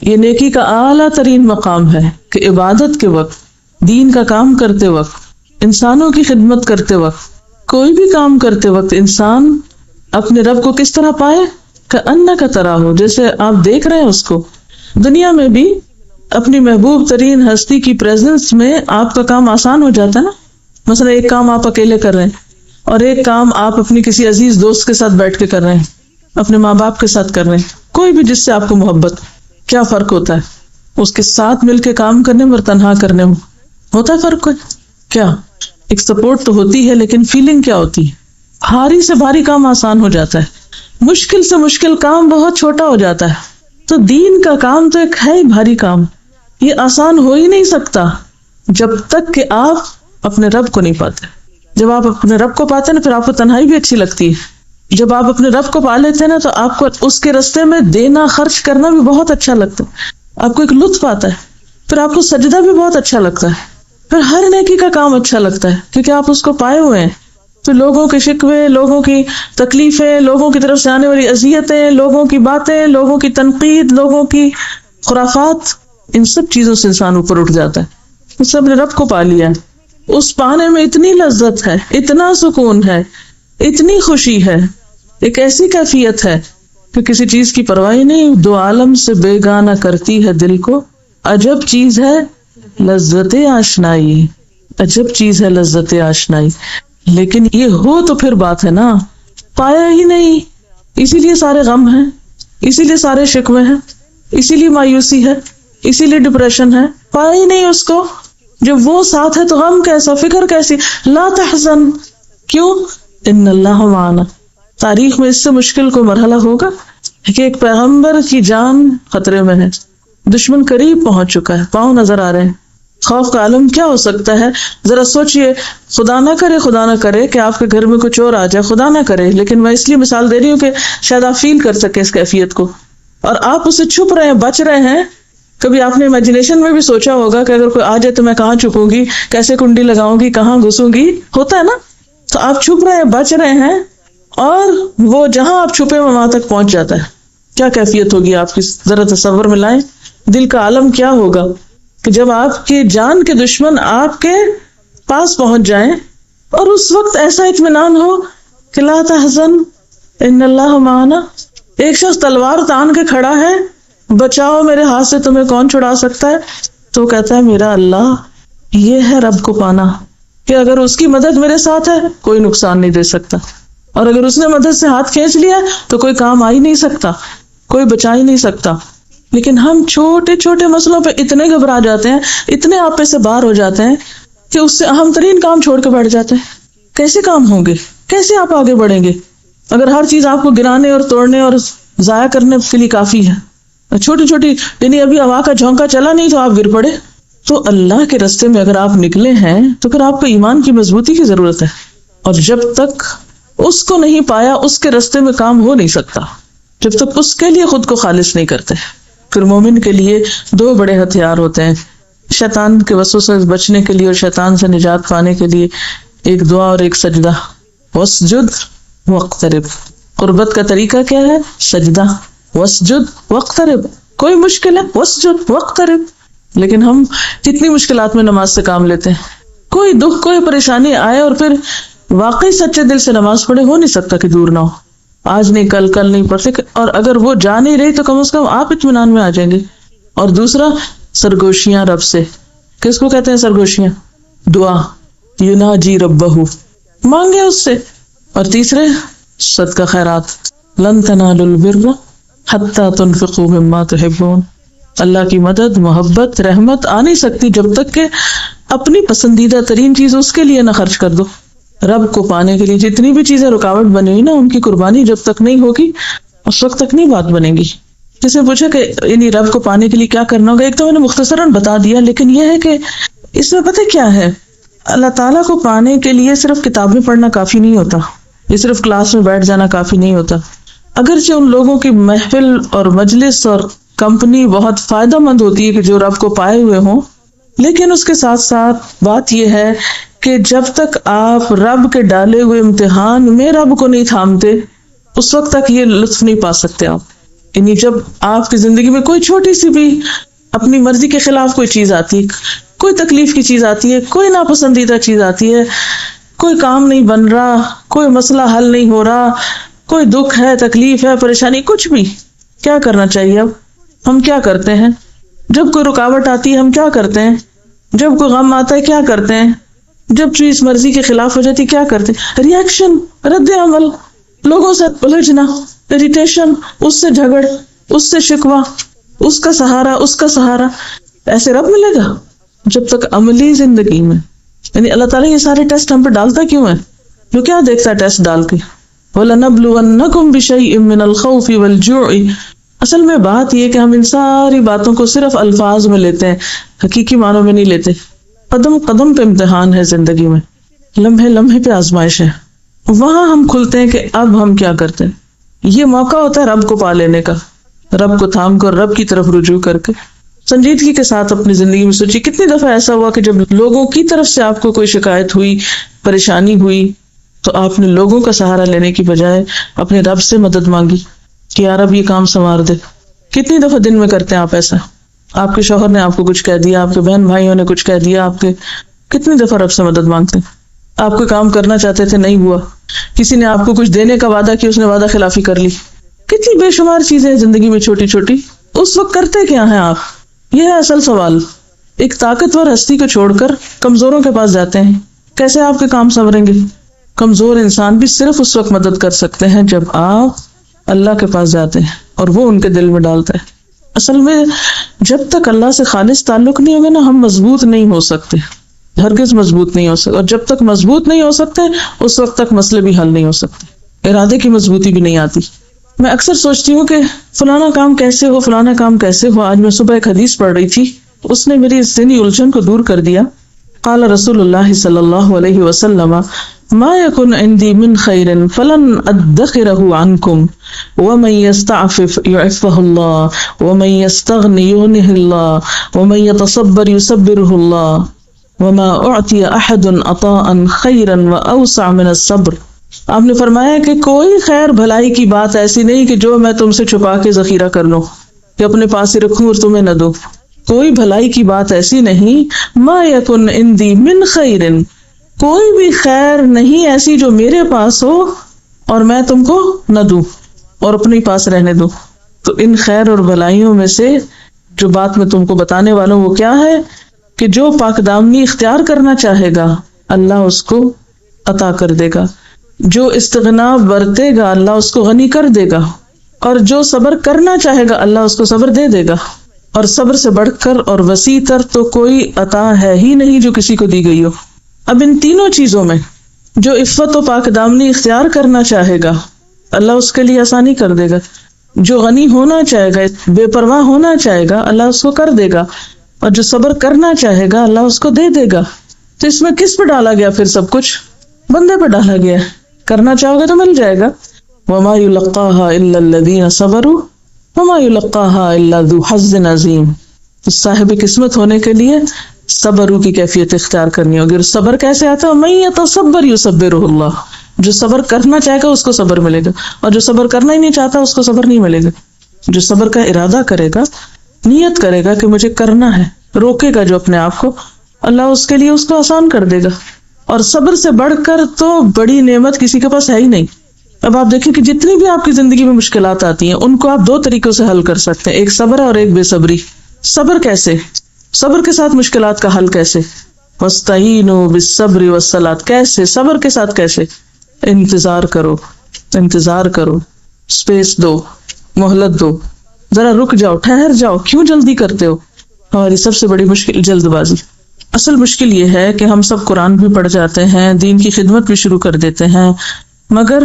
یہ نیکی کا اعلیٰ ترین مقام ہے کہ عبادت کے وقت، دین کا کام کرتے وقت، انسانوں کی خدمت کرتے وقت، کوئی بھی کام کرتے وقت انسان اپنے رب کو کس طرح پائے؟ کأنک تراہ، جیسے آپ دیکھ رہے ہیں اس کو. دنیا میں بھی اپنی محبوب ترین ہستی کی پریزنس میں آپ کا کام آسان ہو جاتا ہے نا. مثلا ایک کام آپ اکیلے کر رہے ہیں اور ایک کام آپ اپنی کسی عزیز دوست کے ساتھ بیٹھ کے کر رہے ہیں، اپنے ماں باپ کے ساتھ کر رہے ہیں، کوئی بھی جس سے آپ کو محبت. کیا فرق ہوتا ہے اس کے ساتھ مل کے کام کرنے میں اور تنہا کرنے میں؟ ہوتا ہے فرق؟ کوئی کیا؟ ایک سپورٹ تو ہوتی ہے لیکن فیلنگ کیا ہوتی ہے؟ بھاری سے بھاری کام آسان ہو جاتا ہے، مشکل سے مشکل کام بہت چھوٹا ہو جاتا ہے. تو دین کا کام تو ایک ہے ہی بھاری کام، یہ آسان ہو ہی نہیں سکتا جب تک کہ آپ اپنے رب کو نہیں پاتے. جب آپ اپنے رب کو پاتے ہیں نا پھر آپ کو تنہائی بھی اچھی لگتی ہے. جب آپ اپنے رب کو پا لیتے ہیں نا تو آپ کو اس کے راستے میں دینا، خرچ کرنا بھی بہت اچھا لگتا ہے، آپ کو ایک لطف آتا ہے. پھر آپ کو سجدہ بھی بہت اچھا لگتا ہے، پھر ہر نیکی کا کام اچھا لگتا ہے کیونکہ آپ اس کو پائے ہوئے ہیں. تو لوگوں کے شکوے، لوگوں کی تکلیفیں، لوگوں کی طرف سے آنے والی اذیتیں، لوگوں کی باتیں، لوگوں کی تنقید، لوگوں کی خرافات، ان سب چیزوں سے انسان اوپر اٹھ جاتا ہے. اس سب نے رب کو پا لیا ہے. اس پانے میں اتنی لذت ہے، اتنا سکون ہے، اتنی خوشی ہے، ایک ایسی کیفیت ہے کہ کسی چیز کی پرواہ نہیں. دو عالم سے بیگانہ کرتی ہے دل کو، عجب چیز ہے لذت آشنائی، عجب چیز ہے لذت آشنائی. لیکن یہ ہو تو پھر بات ہے نا، پایا ہی نہیں، اسی لیے سارے غم ہیں، اسی لیے سارے شکوے ہیں، اسی لیے مایوسی ہے، اسی لیے ڈپریشن ہے. پایا ہی نہیں اس کو. جب وہ ساتھ ہے تو غم کیسا، فکر کیسی؟ لا تحزن. کیوں؟ ان اللہ معنا. تاریخ میں اس سے مشکل کوئی مرحلہ ہوگا کہ ایک پیغمبر کی جان خطرے میں ہے، دشمن قریب پہنچ چکا ہے، پاؤں نظر آ رہے ہیں. خوف کا عالم کیا ہو سکتا ہے؟ ذرا سوچئے. خدا نہ کرے کہ آپ کے گھر میں کچھ اور آ جائے، خدا نہ کرے، لیکن میں اس لیے مثال دے رہی ہوں کہ شاید آپ فیل کر سکے اس کیفیت کو، اور آپ اسے چھپ رہے ہیں، بچ رہے ہیں. کبھی آپ نے امیجنیشن میں بھی سوچا ہوگا کہ اگر کوئی آ جائے تو میں کہاں چھپوں گی، کیسے کنڈی لگاؤں گی، کہاں گھسوں گی؟ ہوتا ہے نا. تو آپ چھپ رہے ہیں، بچ رہے ہیں، اور وہ جہاں آپ چھپے ہوئے وہاں تک پہنچ جاتا ہے. کیا کیفیت ہوگی آپ کی؟ ذرا تصور میں لائیں. دل کا عالم کیا ہوگا کہ جب آپ کے جان کے دشمن آپ کے پاس پہنچ جائیں اور اس وقت ایسا اطمینان ہو کہ لا تحزن ان اللہ معنا. ایک شخص تلوار تان کے کھڑا ہے، بچاؤ میرے ہاتھ سے تمہیں کون چھڑا سکتا ہے؟ تو کہتا ہے میرا اللہ. یہ ہے رب کو پانا کہ اگر اس کی مدد میرے ساتھ ہے کوئی نقصان نہیں دے سکتا، اور اگر اس نے مدد سے ہاتھ کھینچ لیا تو کوئی کام آ ہی نہیں سکتا، کوئی بچا ہی نہیں سکتا. لیکن ہم چھوٹے چھوٹے مسئلوں پہ اتنے گھبرا جاتے ہیں، اتنے آپے سے باہر ہو جاتے ہیں کہ اس سے اہم ترین کام چھوڑ کے بیٹھ جاتے ہیں. کیسے کام ہوں گے؟ کیسے آپ آگے بڑھیں گے اگر ہر چیز آپ کو گرانے اور توڑنے اور ضائع کرنے کے لیے کافی ہے؟ چھوٹی چھوٹی، یعنی ابھی ہوا کا جھونکا چلا نہیں تو آپ گر پڑے. تو اللہ کے راستے میں اگر آپ نکلے ہیں تو پھر آپ کو ایمان کی مضبوطی کی ضرورت ہے، اور جب تک اس کو نہیں پایا اس کے راستے میں کام ہو نہیں سکتا جب تک اس کے لیے خود کو خالص نہیں کرتے. پھر مومن کے لیے دو بڑے ہتھیار ہوتے ہیں شیطان کے وسوسے سے بچنے کے لیے اور شیطان سے نجات پانے کے لیے، ایک دعا اور ایک سجدہ. واسجد واقترب. قربت کا طریقہ کیا ہے؟ سجدہ. واسجد واقترب. کوئی مشکل ہے؟ واسجد واقترب. لیکن ہم کتنی مشکلات میں نماز سے کام لیتے ہیں. کوئی دکھ، کوئی پریشانی آئے اور پھر واقعی سچے دل سے نماز پڑھے، ہو نہیں سکتا کہ دور نہ ہو. آج نہیں، کل نہیں، پرسوں. اور اگر وہ جا نہیں رہی تو کم از کم آپ اطمینان میں آ جائیں گے. اور دوسرا سرگوشیاں رب سے. کس کو کہتے ہیں سرگوشیاں؟ دعا. یناجی ربہ، مانگے اس سے. اور تیسرے صدقہ خیرات. لن تنالوا البر حتی تنفقوا مما تحبون. اللہ کی مدد، محبت، رحمت آ نہیں سکتی جب تک کہ اپنی پسندیدہ ترین چیز اس کے لیے نہ خرچ کر دو. رب کو پانے کے لیے جتنی بھی چیزیں رکاوٹ بنی ہوئی نا، ان کی قربانی جب تک نہیں ہوگی اس وقت تک نہیں بات بنے گی. جسے پوچھا کہ یعنی رب کو پانے کے لیے کیا کرنا ہوگا، ایک تو میں نے مختصراً بتا دیا، لیکن یہ ہے کہ اس میں پتہ کیا ہے، اللہ تعالیٰ کو پانے کے لیے صرف کتابیں پڑھنا کافی نہیں ہوتا، یہ صرف کلاس میں بیٹھ جانا کافی نہیں ہوتا. اگرچہ ان لوگوں کی محفل اور مجلس اور کمپنی بہت فائدہ مند ہوتی ہے کہ جو رب کو پائے ہوئے ہوں، لیکن اس کے ساتھ ساتھ بات یہ ہے کہ جب تک آپ رب کے ڈالے ہوئے امتحان میں رب کو نہیں تھامتے اس وقت تک یہ لطف نہیں پا سکتے آپ. یعنی جب آپ کی زندگی میں کوئی چھوٹی سی بھی اپنی مرضی کے خلاف کوئی چیز آتی ہے، کوئی تکلیف کی چیز آتی ہے، کوئی ناپسندیدہ چیز آتی ہے، کوئی کام نہیں بن رہا، کوئی مسئلہ حل نہیں ہو رہا، کوئی دکھ ہے، تکلیف ہے، پریشانی، کچھ بھی، کیا کرنا چاہیے؟ اب ہم کیا کرتے ہیں جب کوئی رکاوٹ آتی ہے؟ ہم کیا کرتے ہیں جب کوئی غم آتا ہے؟ کیا کرتے ہیں جب چیز مرضی کے خلاف ہو جاتی ہے؟ کیا کرتے ہیں؟ ریئیکشن، رد عمل، لوگوں سے الجھنا، اریٹیشن، اس سے جھگڑ، اس سے شکوہ، اس کا سہارا. ایسے رب ملے گا جب تک عملی زندگی میں. یعنی اللہ تعالیٰ یہ سارے ٹیسٹ ہم پہ ڈالتا کیوں ہے؟ جو کیا دیکھتا ہے ٹیسٹ ڈال کے؟ وَلَنَبْلُوَنَّكُمْ بِشَيْءٍ مِّنَ الْخَوْفِ وَالْجُوعِ. اصل میں بات یہ کہ ہم ان ساری باتوں کو صرف الفاظ میں لیتے ہیں، حقیقی معنوں میں نہیں لیتے. قدم قدم پہ امتحان ہے زندگی میں، لمحے لمحے پہ آزمائش ہے. وہاں ہم کھلتے ہیں کہ اب ہم کیا کرتے ہیں. یہ موقع ہوتا ہے رب کو پا لینے کا، رب کو تھام کر رب کی طرف رجوع کر کے سنجیدگی کے ساتھ اپنی زندگی میں سوچی. کتنی دفعہ ایسا ہوا کہ جب لوگوں کی طرف سے آپ کو کوئی شکایت ہوئی، پریشانی ہوئی، تو آپ نے لوگوں کا سہارا لینے کی بجائے اپنے رب سے مدد مانگی کہ یا رب یہ کام سنوار دے. کتنی دفعہ دن میں کرتے ہیں آپ ایسا؟ آپ کے شوہر نے آپ کو کچھ کہہ دیا، آپ کے بہن بھائیوں نے کچھ کہہ دیا، آپ کے کتنی دفعہ رب سے مدد مانگتے ہیں؟ آپ کوئی کام کرنا چاہتے تھے، نہیں ہوا، کسی نے آپ کو کچھ دینے کا وعدہ کیا، اس نے وعدہ خلافی کر لی. کتنی بے شمار چیزیں ہیں زندگی میں چھوٹی چھوٹی. اس وقت کرتے کیا ہیں آپ؟ یہ ہے اصل سوال. ایک طاقتور ہستی کو چھوڑ کر کمزوروں کے پاس جاتے ہیں، کیسے آپ کے کام سنوریں گے؟ کمزور انسان بھی صرف اس وقت مدد کر سکتے ہیں جب آپ اللہ کے پاس جاتے ہیں اور وہ ان کے دل میں ڈالتا ہے. اصل میں جب تک اللہ سے خالص تعلق نہیں ہوگا نا، ہم مضبوط نہیں ہو سکتے، ہرگز مضبوط نہیں ہو سکتے. اور جب تک مضبوط نہیں ہو سکتے اس وقت تک مسئلے بھی حل نہیں ہو سکتے، ارادے کی مضبوطی بھی نہیں آتی. میں اکثر سوچتی ہوں کہ فلانا کام کیسے ہو، فلانا کام کیسے ہو. آج میں صبح ایک حدیث پڑھ رہی تھی، اس نے میری اس ذہنی الجھن کو دور کر دیا. قال رسول اللہ صلی اللہ علیہ وسلم ما يكن عندي من خير فلن ادخره عنكم ومن يستعفف يعفه الله ومن يستغني يغنه الله ومن يتصبر يصبره الله وما اعطي احد عطاء خيرا واوسع من الصبر. آپ نے فرمایا کہ کوئی خیر بھلائی کی بات ایسی نہیں کہ جو میں تم سے چھپا کے ذخیرہ کر لوں کہ اپنے پاس ہی رکھوں اور تمہیں نہ دوں. کوئی بھلائی کی بات ایسی نہیں، ما یکن عندی من خیر، کوئی بھی خیر نہیں ایسی جو میرے پاس ہو اور میں تم کو نہ دوں اور اپنے پاس رہنے دوں. تو ان خیر اور بھلائیوں میں سے جو بات میں تم کو بتانے والا ہوں وہ کیا ہے کہ جو پاک دامنی اختیار کرنا چاہے گا اللہ اس کو عطا کر دے گا، جو استغنا برتے گا اللہ اس کو غنی کر دے گا، اور جو صبر کرنا چاہے گا اللہ اس کو صبر دے دے گا. اور صبر سے بڑھ کر اور وسیع تر تو کوئی عطا ہے ہی نہیں جو کسی کو دی گئی ہو. اب ان تینوں چیزوں میں جو عفت و پاک دامنی اختیار کرنا چاہے گا اللہ اس کے لیے آسانی کر دے گا، جو غنی ہونا چاہے گا، بے پرواہ ہونا چاہے گا اللہ اس کو کر دے گا، اور جو صبر کرنا چاہے گا اللہ اس کو دے دے گا. تو اس میں کس پہ ڈالا گیا پھر سب کچھ؟ بندے پہ ڈالا گیا. کرنا چاہو گے تو مل جائے گا. وَمَا يُلَقَّاهَا إِلَّا الَّذِينَ صَبَرُوا وَمَا يُلَقَّاهَا إِلَّا ذُو حَظٍّ عَظِيمٍ. تو صاحب قسمت ہونے کے لیے صبروں کی کیفیت اختیار کرنی ہوگی. اور صبر کیسے آتا ہے؟ مَن يَتَصَبَّرْ يُصَبِّرُهُ اللَّهُ. جو صبر کرنا چاہے گا اس کو صبر ملے گا، اور جو صبر کرنا ہی نہیں چاہتا اس کو صبر نہیں ملے گا. جو صبر کا ارادہ کرے گا، نیت کرے گا کہ مجھے کرنا ہے، روکے گا جو اپنے آپ کو، اللہ اس کے لیے اس کو آسان کر دے گا. اور صبر سے بڑھ کر تو بڑی نعمت کسی کے پاس ہے ہی نہیں. اب آپ دیکھیں کہ جتنی بھی آپ کی زندگی میں مشکلات آتی ہیں ان کو آپ دو طریقوں سے حل کر سکتے ہیں، ایک صبر اور ایک بے صبری. صبر کیسے؟ صبر کے ساتھ مشکلات کا حل کیسے؟ وَاسْتَعِینُوا بِالصَّبْرِ وَالصَّلَاةِ. کیسے؟ صبر کے ساتھ کیسے؟ انتظار کرو، انتظار کرو، سپیس دو، مہلت دو. ذرا رک جاؤ، ٹھہر جاؤ، کیوں جلدی کرتے ہو؟ ہماری سب سے بڑی مشکل جلد بازی۔ اصل مشکل یہ ہے کہ ہم سب قرآن بھی پڑھ جاتے ہیں، دین کی خدمت بھی شروع کر دیتے ہیں، مگر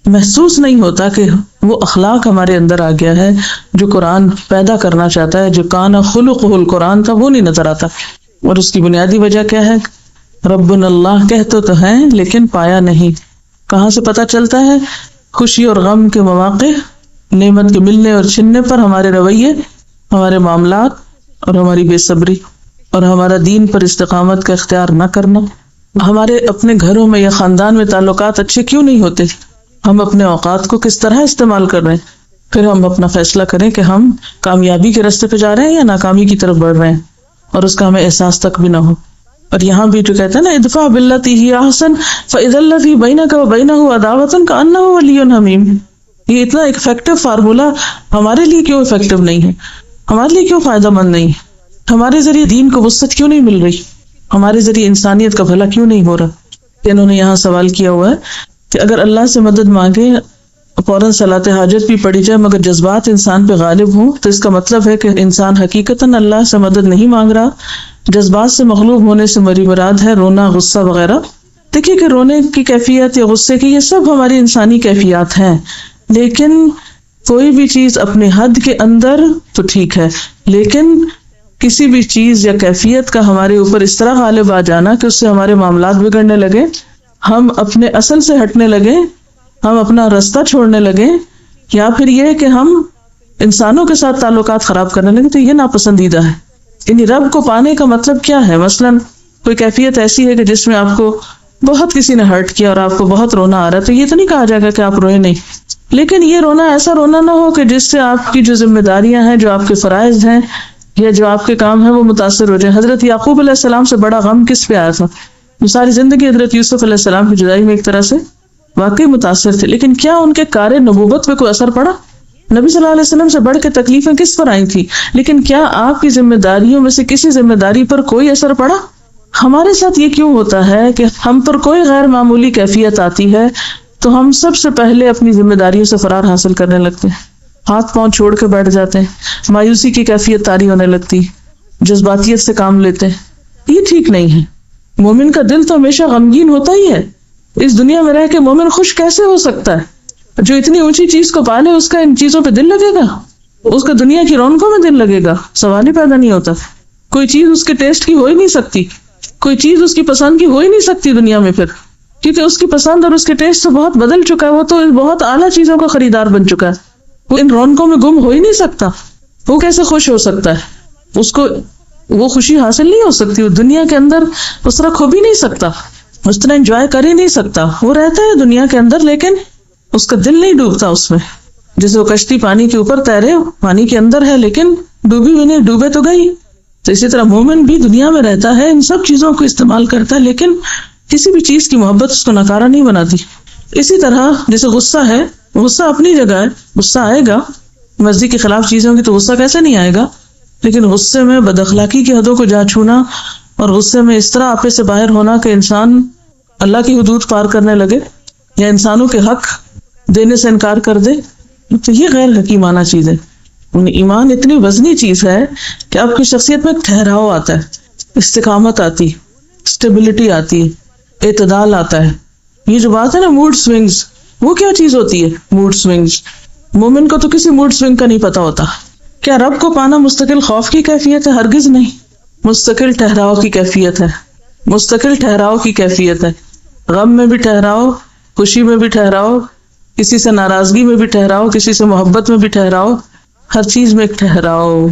محسوس نہیں ہوتا کہ وہ اخلاق ہمارے اندر آ گیا ہے جو قرآن پیدا کرنا چاہتا ہے، جو کان خلقہ القرآن تھا وہ نہیں نظر آتا۔ اور اس کی بنیادی وجہ کیا ہے؟ ربنا اللہ کہتے تو ہیں لیکن پایا نہیں۔ کہاں سے پتہ چلتا ہے؟ خوشی اور غم کے مواقع، نعمت کے ملنے اور چھننے پر ہمارے رویے، ہمارے معاملات اور ہماری بے صبری اور ہمارا دین پر استقامت کا اختیار نہ کرنا۔ ہمارے اپنے گھروں میں یا خاندان میں تعلقات اچھے کیوں نہیں ہوتے؟ ہم اپنے اوقات کو کس طرح استعمال کر رہے ہیں؟ پھر ہم اپنا فیصلہ کریں کہ ہم کامیابی کے راستے پہ جا رہے ہیں یا ناکامی کی طرف بڑھ رہے ہیں، اور اس کا ہمیں احساس تک بھی نہ ہو۔ اور یہاں بھی جو کہتے ہیں نا ادفع باللتی ہی احسن فاذا الذی بینک وبینہ عداوۃ کانہ ولی حمیم، یہ اتنا افیکٹو فارمولا ہمارے لیے کیوں افیکٹو نہیں ہے؟ ہمارے لیے کیوں فائدہ مند نہیں ہے؟ ہمارے ذریعے دین کو وسعت کیوں نہیں مل رہی؟ ہمارے ذریعے انسانیت کا بھلا کیوں نہیں ہو رہا؟ انہوں نے یہاں سوال کیا ہوا ہے کہ اگر اللہ سے مدد مانگے، فوراً صلاۃ حاجت بھی پڑھی جائے، مگر جذبات انسان پہ غالب ہوں، تو اس کا مطلب ہے کہ انسان حقیقتاً اللہ سے مدد نہیں مانگ رہا، جذبات سے مغلوب ہونے سے مراد ہے رونا، غصہ وغیرہ۔ دیکھیے کہ رونے کی کیفیت یا غصے کی، یہ سب ہماری انسانی کیفیات ہیں، لیکن کوئی بھی چیز اپنے حد کے اندر تو ٹھیک ہے، لیکن کسی بھی چیز یا کیفیت کا ہمارے اوپر اس طرح غالب آ جانا کہ اس سے ہمارے معاملات بگڑنے لگے، ہم اپنے اصل سے ہٹنے لگے، ہم اپنا راستہ چھوڑنے لگے، یا پھر یہ کہ ہم انسانوں کے ساتھ تعلقات خراب کرنے لگے، تو یہ ناپسندیدہ ہے۔ یعنی رب کو پانے کا مطلب کیا ہے؟ مثلاً کوئی کیفیت ایسی ہے کہ جس میں آپ کو بہت کسی نے ہرٹ کیا اور آپ کو بہت رونا آ رہا ہے، تو یہ تو نہیں کہا جائے گا کہ آپ روئے نہیں، لیکن یہ رونا ایسا رونا نہ ہو کہ جس سے آپ کی جو ذمہ داریاں ہیں، جو آپ کے فرائض ہیں یا جو آپ کے کام ہیں، وہ متاثر ہو جائیں۔ حضرت یعقوب علیہ السلام سے بڑا غم کس پہ آیا تھا؟ وہ ساری زندگی حضرت یوسف علیہ السلام کی جدائی میں ایک طرح سے واقعی متاثر تھے، لیکن کیا ان کے کار نبوت پہ کوئی اثر پڑا؟ نبی صلی اللہ علیہ وسلم سے بڑھ کے تکلیفیں کس پر آئی تھی، لیکن کیا آپ کی ذمہ داریوں میں سے کسی ذمہ داری پر کوئی اثر پڑا؟ ہمارے ساتھ یہ کیوں ہوتا ہے کہ ہم پر کوئی غیر معمولی کیفیت آتی ہے تو ہم سب سے پہلے اپنی ذمہ داریوں سے فرار حاصل کرنے لگتے ہیں، ہاتھ پاؤں چھوڑ کے بیٹھ جاتے ہیں، مایوسی کی کیفیت طاری ہونے لگتی، جذباتیت سے کام لیتے ہیں۔ یہ ٹھیک نہیں ہے۔ مومن کا دل تو ہمیشہ غمگین ہوتا ہی ہے۔ اس دنیا میں رہ کے مومن خوش کیسے ہو سکتا ہے؟ جو اتنی اونچی چیز کو پالے، اس کا ان چیزوں پہ دل لگے گا؟ اس کا دنیا کی رونقوں میں دل لگے گا؟ سوال ہی پیدا نہیں ہوتا۔ کوئی چیز اس کے ٹیسٹ کی ہو ہی نہیں سکتی، کوئی چیز اس کی پسند کی ہو ہی نہیں سکتی دنیا میں، پھر کیونکہ اس کی پسند اور اس کے ٹیسٹ تو بہت بدل چکا ہے، وہ تو بہت اعلیٰ چیزوں کا خریدار بن چکا ہے، وہ ان رونقوں میں گم ہو ہی نہیں سکتا۔ وہ کیسے خوش ہو سکتا ہے؟ اس کو وہ خوشی حاصل نہیں ہو سکتی، وہ دنیا کے اندر اس طرح کھو بھی نہیں سکتا، اس طرح انجوائے کر ہی نہیں سکتا۔ وہ رہتا ہے دنیا کے اندر لیکن اس کا دل نہیں ڈوبتا اس میں، جیسے وہ کشتی پانی کے اوپر تیرے، پانی کے اندر ہے لیکن ڈوبی بھی نہیں، ڈوبے تو گئی۔ تو اسی طرح مومن بھی دنیا میں رہتا ہے، ان سب چیزوں کو استعمال کرتا ہے، لیکن کسی بھی چیز کی محبت اس کو ناکارہ نہیں بناتی۔ اسی طرح جیسے غصہ ہے، غصہ اپنی جگہ ہے، غصہ آئے گا، مرضی کے خلاف چیزوں کی تو غصہ کیسے نہیں آئے گا، لیکن غصے میں بد اخلاقی کی حدوں کو جا چھونا اور غصے میں اس طرح آپے سے باہر ہونا کہ انسان اللہ کی حدود پار کرنے لگے یا انسانوں کے حق دینے سے انکار کر دے، تو یہ غیر حکیمانہ چیز ہے۔ ایمان اتنی وزنی چیز ہے کہ آپ کی شخصیت میں ایک ٹھہراؤ آتا ہے، استقامت آتی، اسٹیبلٹی آتی، اعتدال آتا ہے۔ یہ جو بات ہے نا موڈ سوئنگز، وہ کیا چیز ہوتی ہے؟ موڈ سوئنگز مومن کو تو کسی موڈ سوئنگ کا نہیں پتا ہوتا۔ کیا رب کو پانا مستقل خوف کی کیفیت ہے؟ ہرگز نہیں، مستقل ٹھہراؤ کی کیفیت ہے، مستقل ٹھہراؤ کی کیفیت ہے۔ غم میں بھی ٹھہراؤ، خوشی میں بھی ٹھہراؤ، کسی سے ناراضگی میں بھی ٹھہراؤ، کسی سے محبت میں بھی ٹھہراؤ، ہر چیز میں ایک ٹھہراؤ۔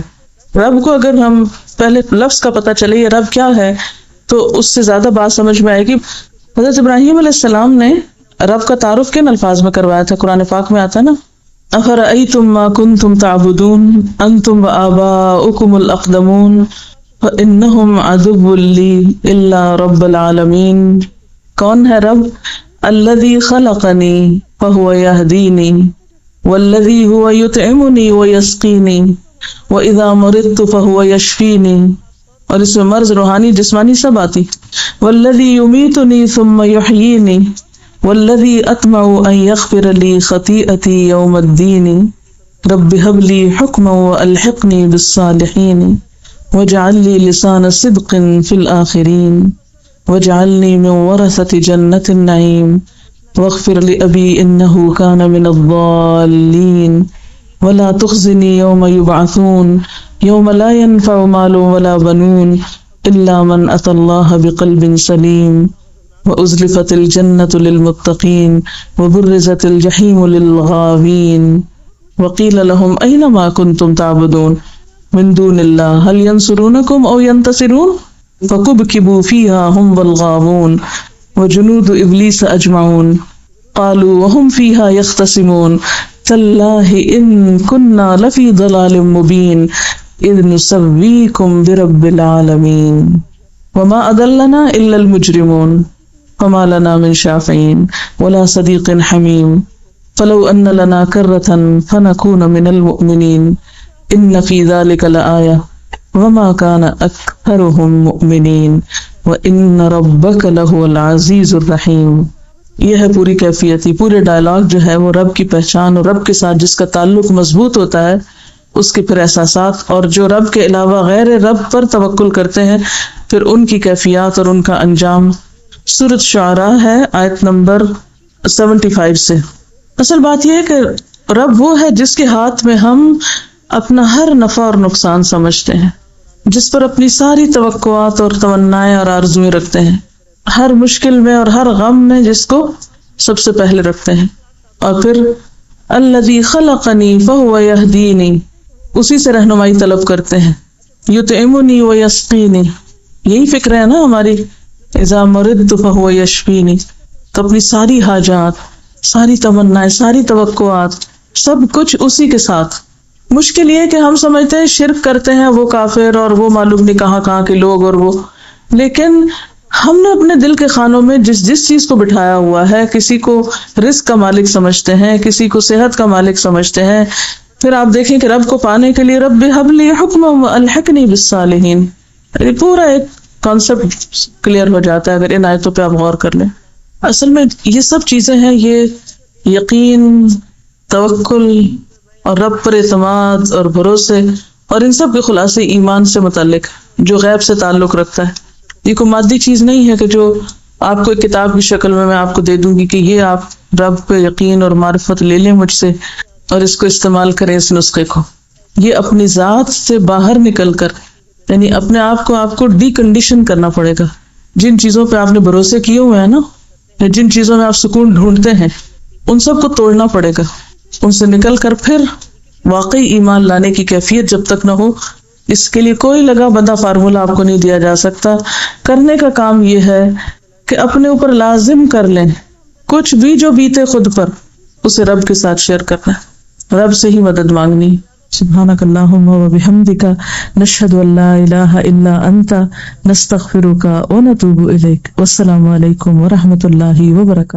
رب کو اگر ہم پہلے لفظ کا پتہ چلے یہ رب کیا ہے تو اس سے زیادہ بات سمجھ میں آئے گی۔ حضرت ابراہیم علیہ السلام نے رب کا تعارف کن الفاظ میں کروایا تھا؟ قرآن پاک میں آتا نا، افرأیتم ما کنتم تعبدون انتم وآباؤکم الاقدمون فانہم عدو لی الا رب العالمین۔ کون ہے رب؟ الذی خلقنی فہو یہدینی والذی هو یطعمنی ویسقینی واذا مرضت فہو یشفینی، اور اس میں مرض روحانی جسمانی سب آتی۔ والذی یمیتنی ثم یحیینی والذی اطمع ان یغفر لی خطیئتی یوم الدین۔ رب هب لي حكما وألحقني بالصالحين واجعل لي لسان صدق في الآخرين واجعلني من ورثة جنة النعيم واغفر لأبي إنه كان من الضالين ولا تخزني يوم يبعثون يوم لا ينفع مال ولا بنون إلا من أتى الله بقلب سليم وأزلفت الجنة للمتقين وبرزت الجحيم للغاوين وقيل لهم أين ما كنتم تعبدون من دون الله هل ينصرونكم أو ينتصرون فكبكبوا فيها هم والغاوون وجنود إبليس أجمعون قالوا وهم فيها يختصمون تالله إن كنا لفي ضلال مبين إذ نسويكم برب العالمين وما أضلنا إلا المجرمون فما لنا من شافعين ولا صديق حميم فلو أن لنا كرة فنكون من المؤمنين إن في ذلك لآية وما كان أكثرهم مؤمنين وإن ربك لهو العزيز الرحيم. یہ ہے پوری کیفیت، پورے ڈائلاگ جو ہے وہ رب کی پہچان اور رب کے ساتھ جس کا تعلق مضبوط ہوتا ہے اس کے پھر احساسات، اور جو رب کے علاوہ غیر رب پر توکل کرتے ہیں پھر ان کی کیفیات اور ان کا انجام. سورۃ شعراء ہے آیت نمبر 75 سے. اصل بات یہ ہے کہ رب وہ ہے جس کے ہاتھ میں ہم اپنا ہر نفع اور نقصان سمجھتے ہیں، جس پر اپنی ساری توقعات اور تمنائیں اور آرزویں رکھتے ہیں، ہر مشکل میں اور ہر غم میں جس کو سب سے پہلے رکھتے ہیں. اور پھر الذی خلقنی فہو یہدینی، اسی سے رہنمائی طلب کرتے ہیں. یطعمنی ویسقینی، یہی فکر ہے نا ہماری. اذا مرضت فہو یشفینی، تو اپنی ساری حاجات، ساری تمنائیں، ساری توقعات، سب کچھ اسی کے ساتھ. مشکل یہ ہے کہ ہم سمجھتے ہیں شرک کرتے ہیں وہ کافر اور وہ معلوم نہیں کہاں کہاں کے لوگ اور وہ، لیکن ہم نے اپنے دل کے خانوں میں جس چیز کو بٹھایا ہوا ہے، کسی کو رزق کا مالک سمجھتے ہیں، کسی کو صحت کا مالک سمجھتے ہیں. پھر آپ دیکھیں کہ رب کو پانے کے لیے رب ہب لی حکما والحقنی بالصالحین، یہ پورا ایک کانسیپٹ کلیئر ہو جاتا ہے اگر ان آیتوں پہ آپ غور کر لیں. اصل میں یہ سب چیزیں ہیں، یہ یقین، توکل اور رب پر اعتماد اور بھروسے، اور ان سب کے خلاصے ایمان سے متعلق جو غیب سے تعلق رکھتا ہے. یہ کوئی مادی چیز نہیں ہے کہ جو آپ کو ایک کتاب کی شکل میں آپ کو دے دوں گی کہ یہ آپ رب پہ یقین اور معرفت لے لیں مجھ سے اور اس کو استعمال کریں اس نسخے کو. یہ اپنی ذات سے باہر نکل کر، یعنی اپنے آپ کو ڈی کنڈیشن کرنا پڑے گا. جن چیزوں پہ آپ نے بھروسے کیے ہوئے ہیں نا، یا جن چیزوں میں آپ سکون ڈھونڈتے ہیں، ان سب کو توڑنا پڑے گا. ان سے نکل کر پھر واقعی ایمان لانے کی کیفیت جب تک نہ ہو، اس کے لیے کوئی لگا بندہ فارمولہ آپ کو نہیں دیا جا سکتا. کرنے کا کام یہ ہے کہ اپنے اوپر لازم کر لیں، کچھ بھی جو بیتے خود پر اسے رب کے ساتھ شیئر کرنا، رب سے ہی مدد مانگنی. سبحانک اللہم و بحمدک، نشہد ان لا الہ الا انت، نستغفرک و نتوب الیک. والسلام علیکم و رحمۃ اللہ وبرکاتہ.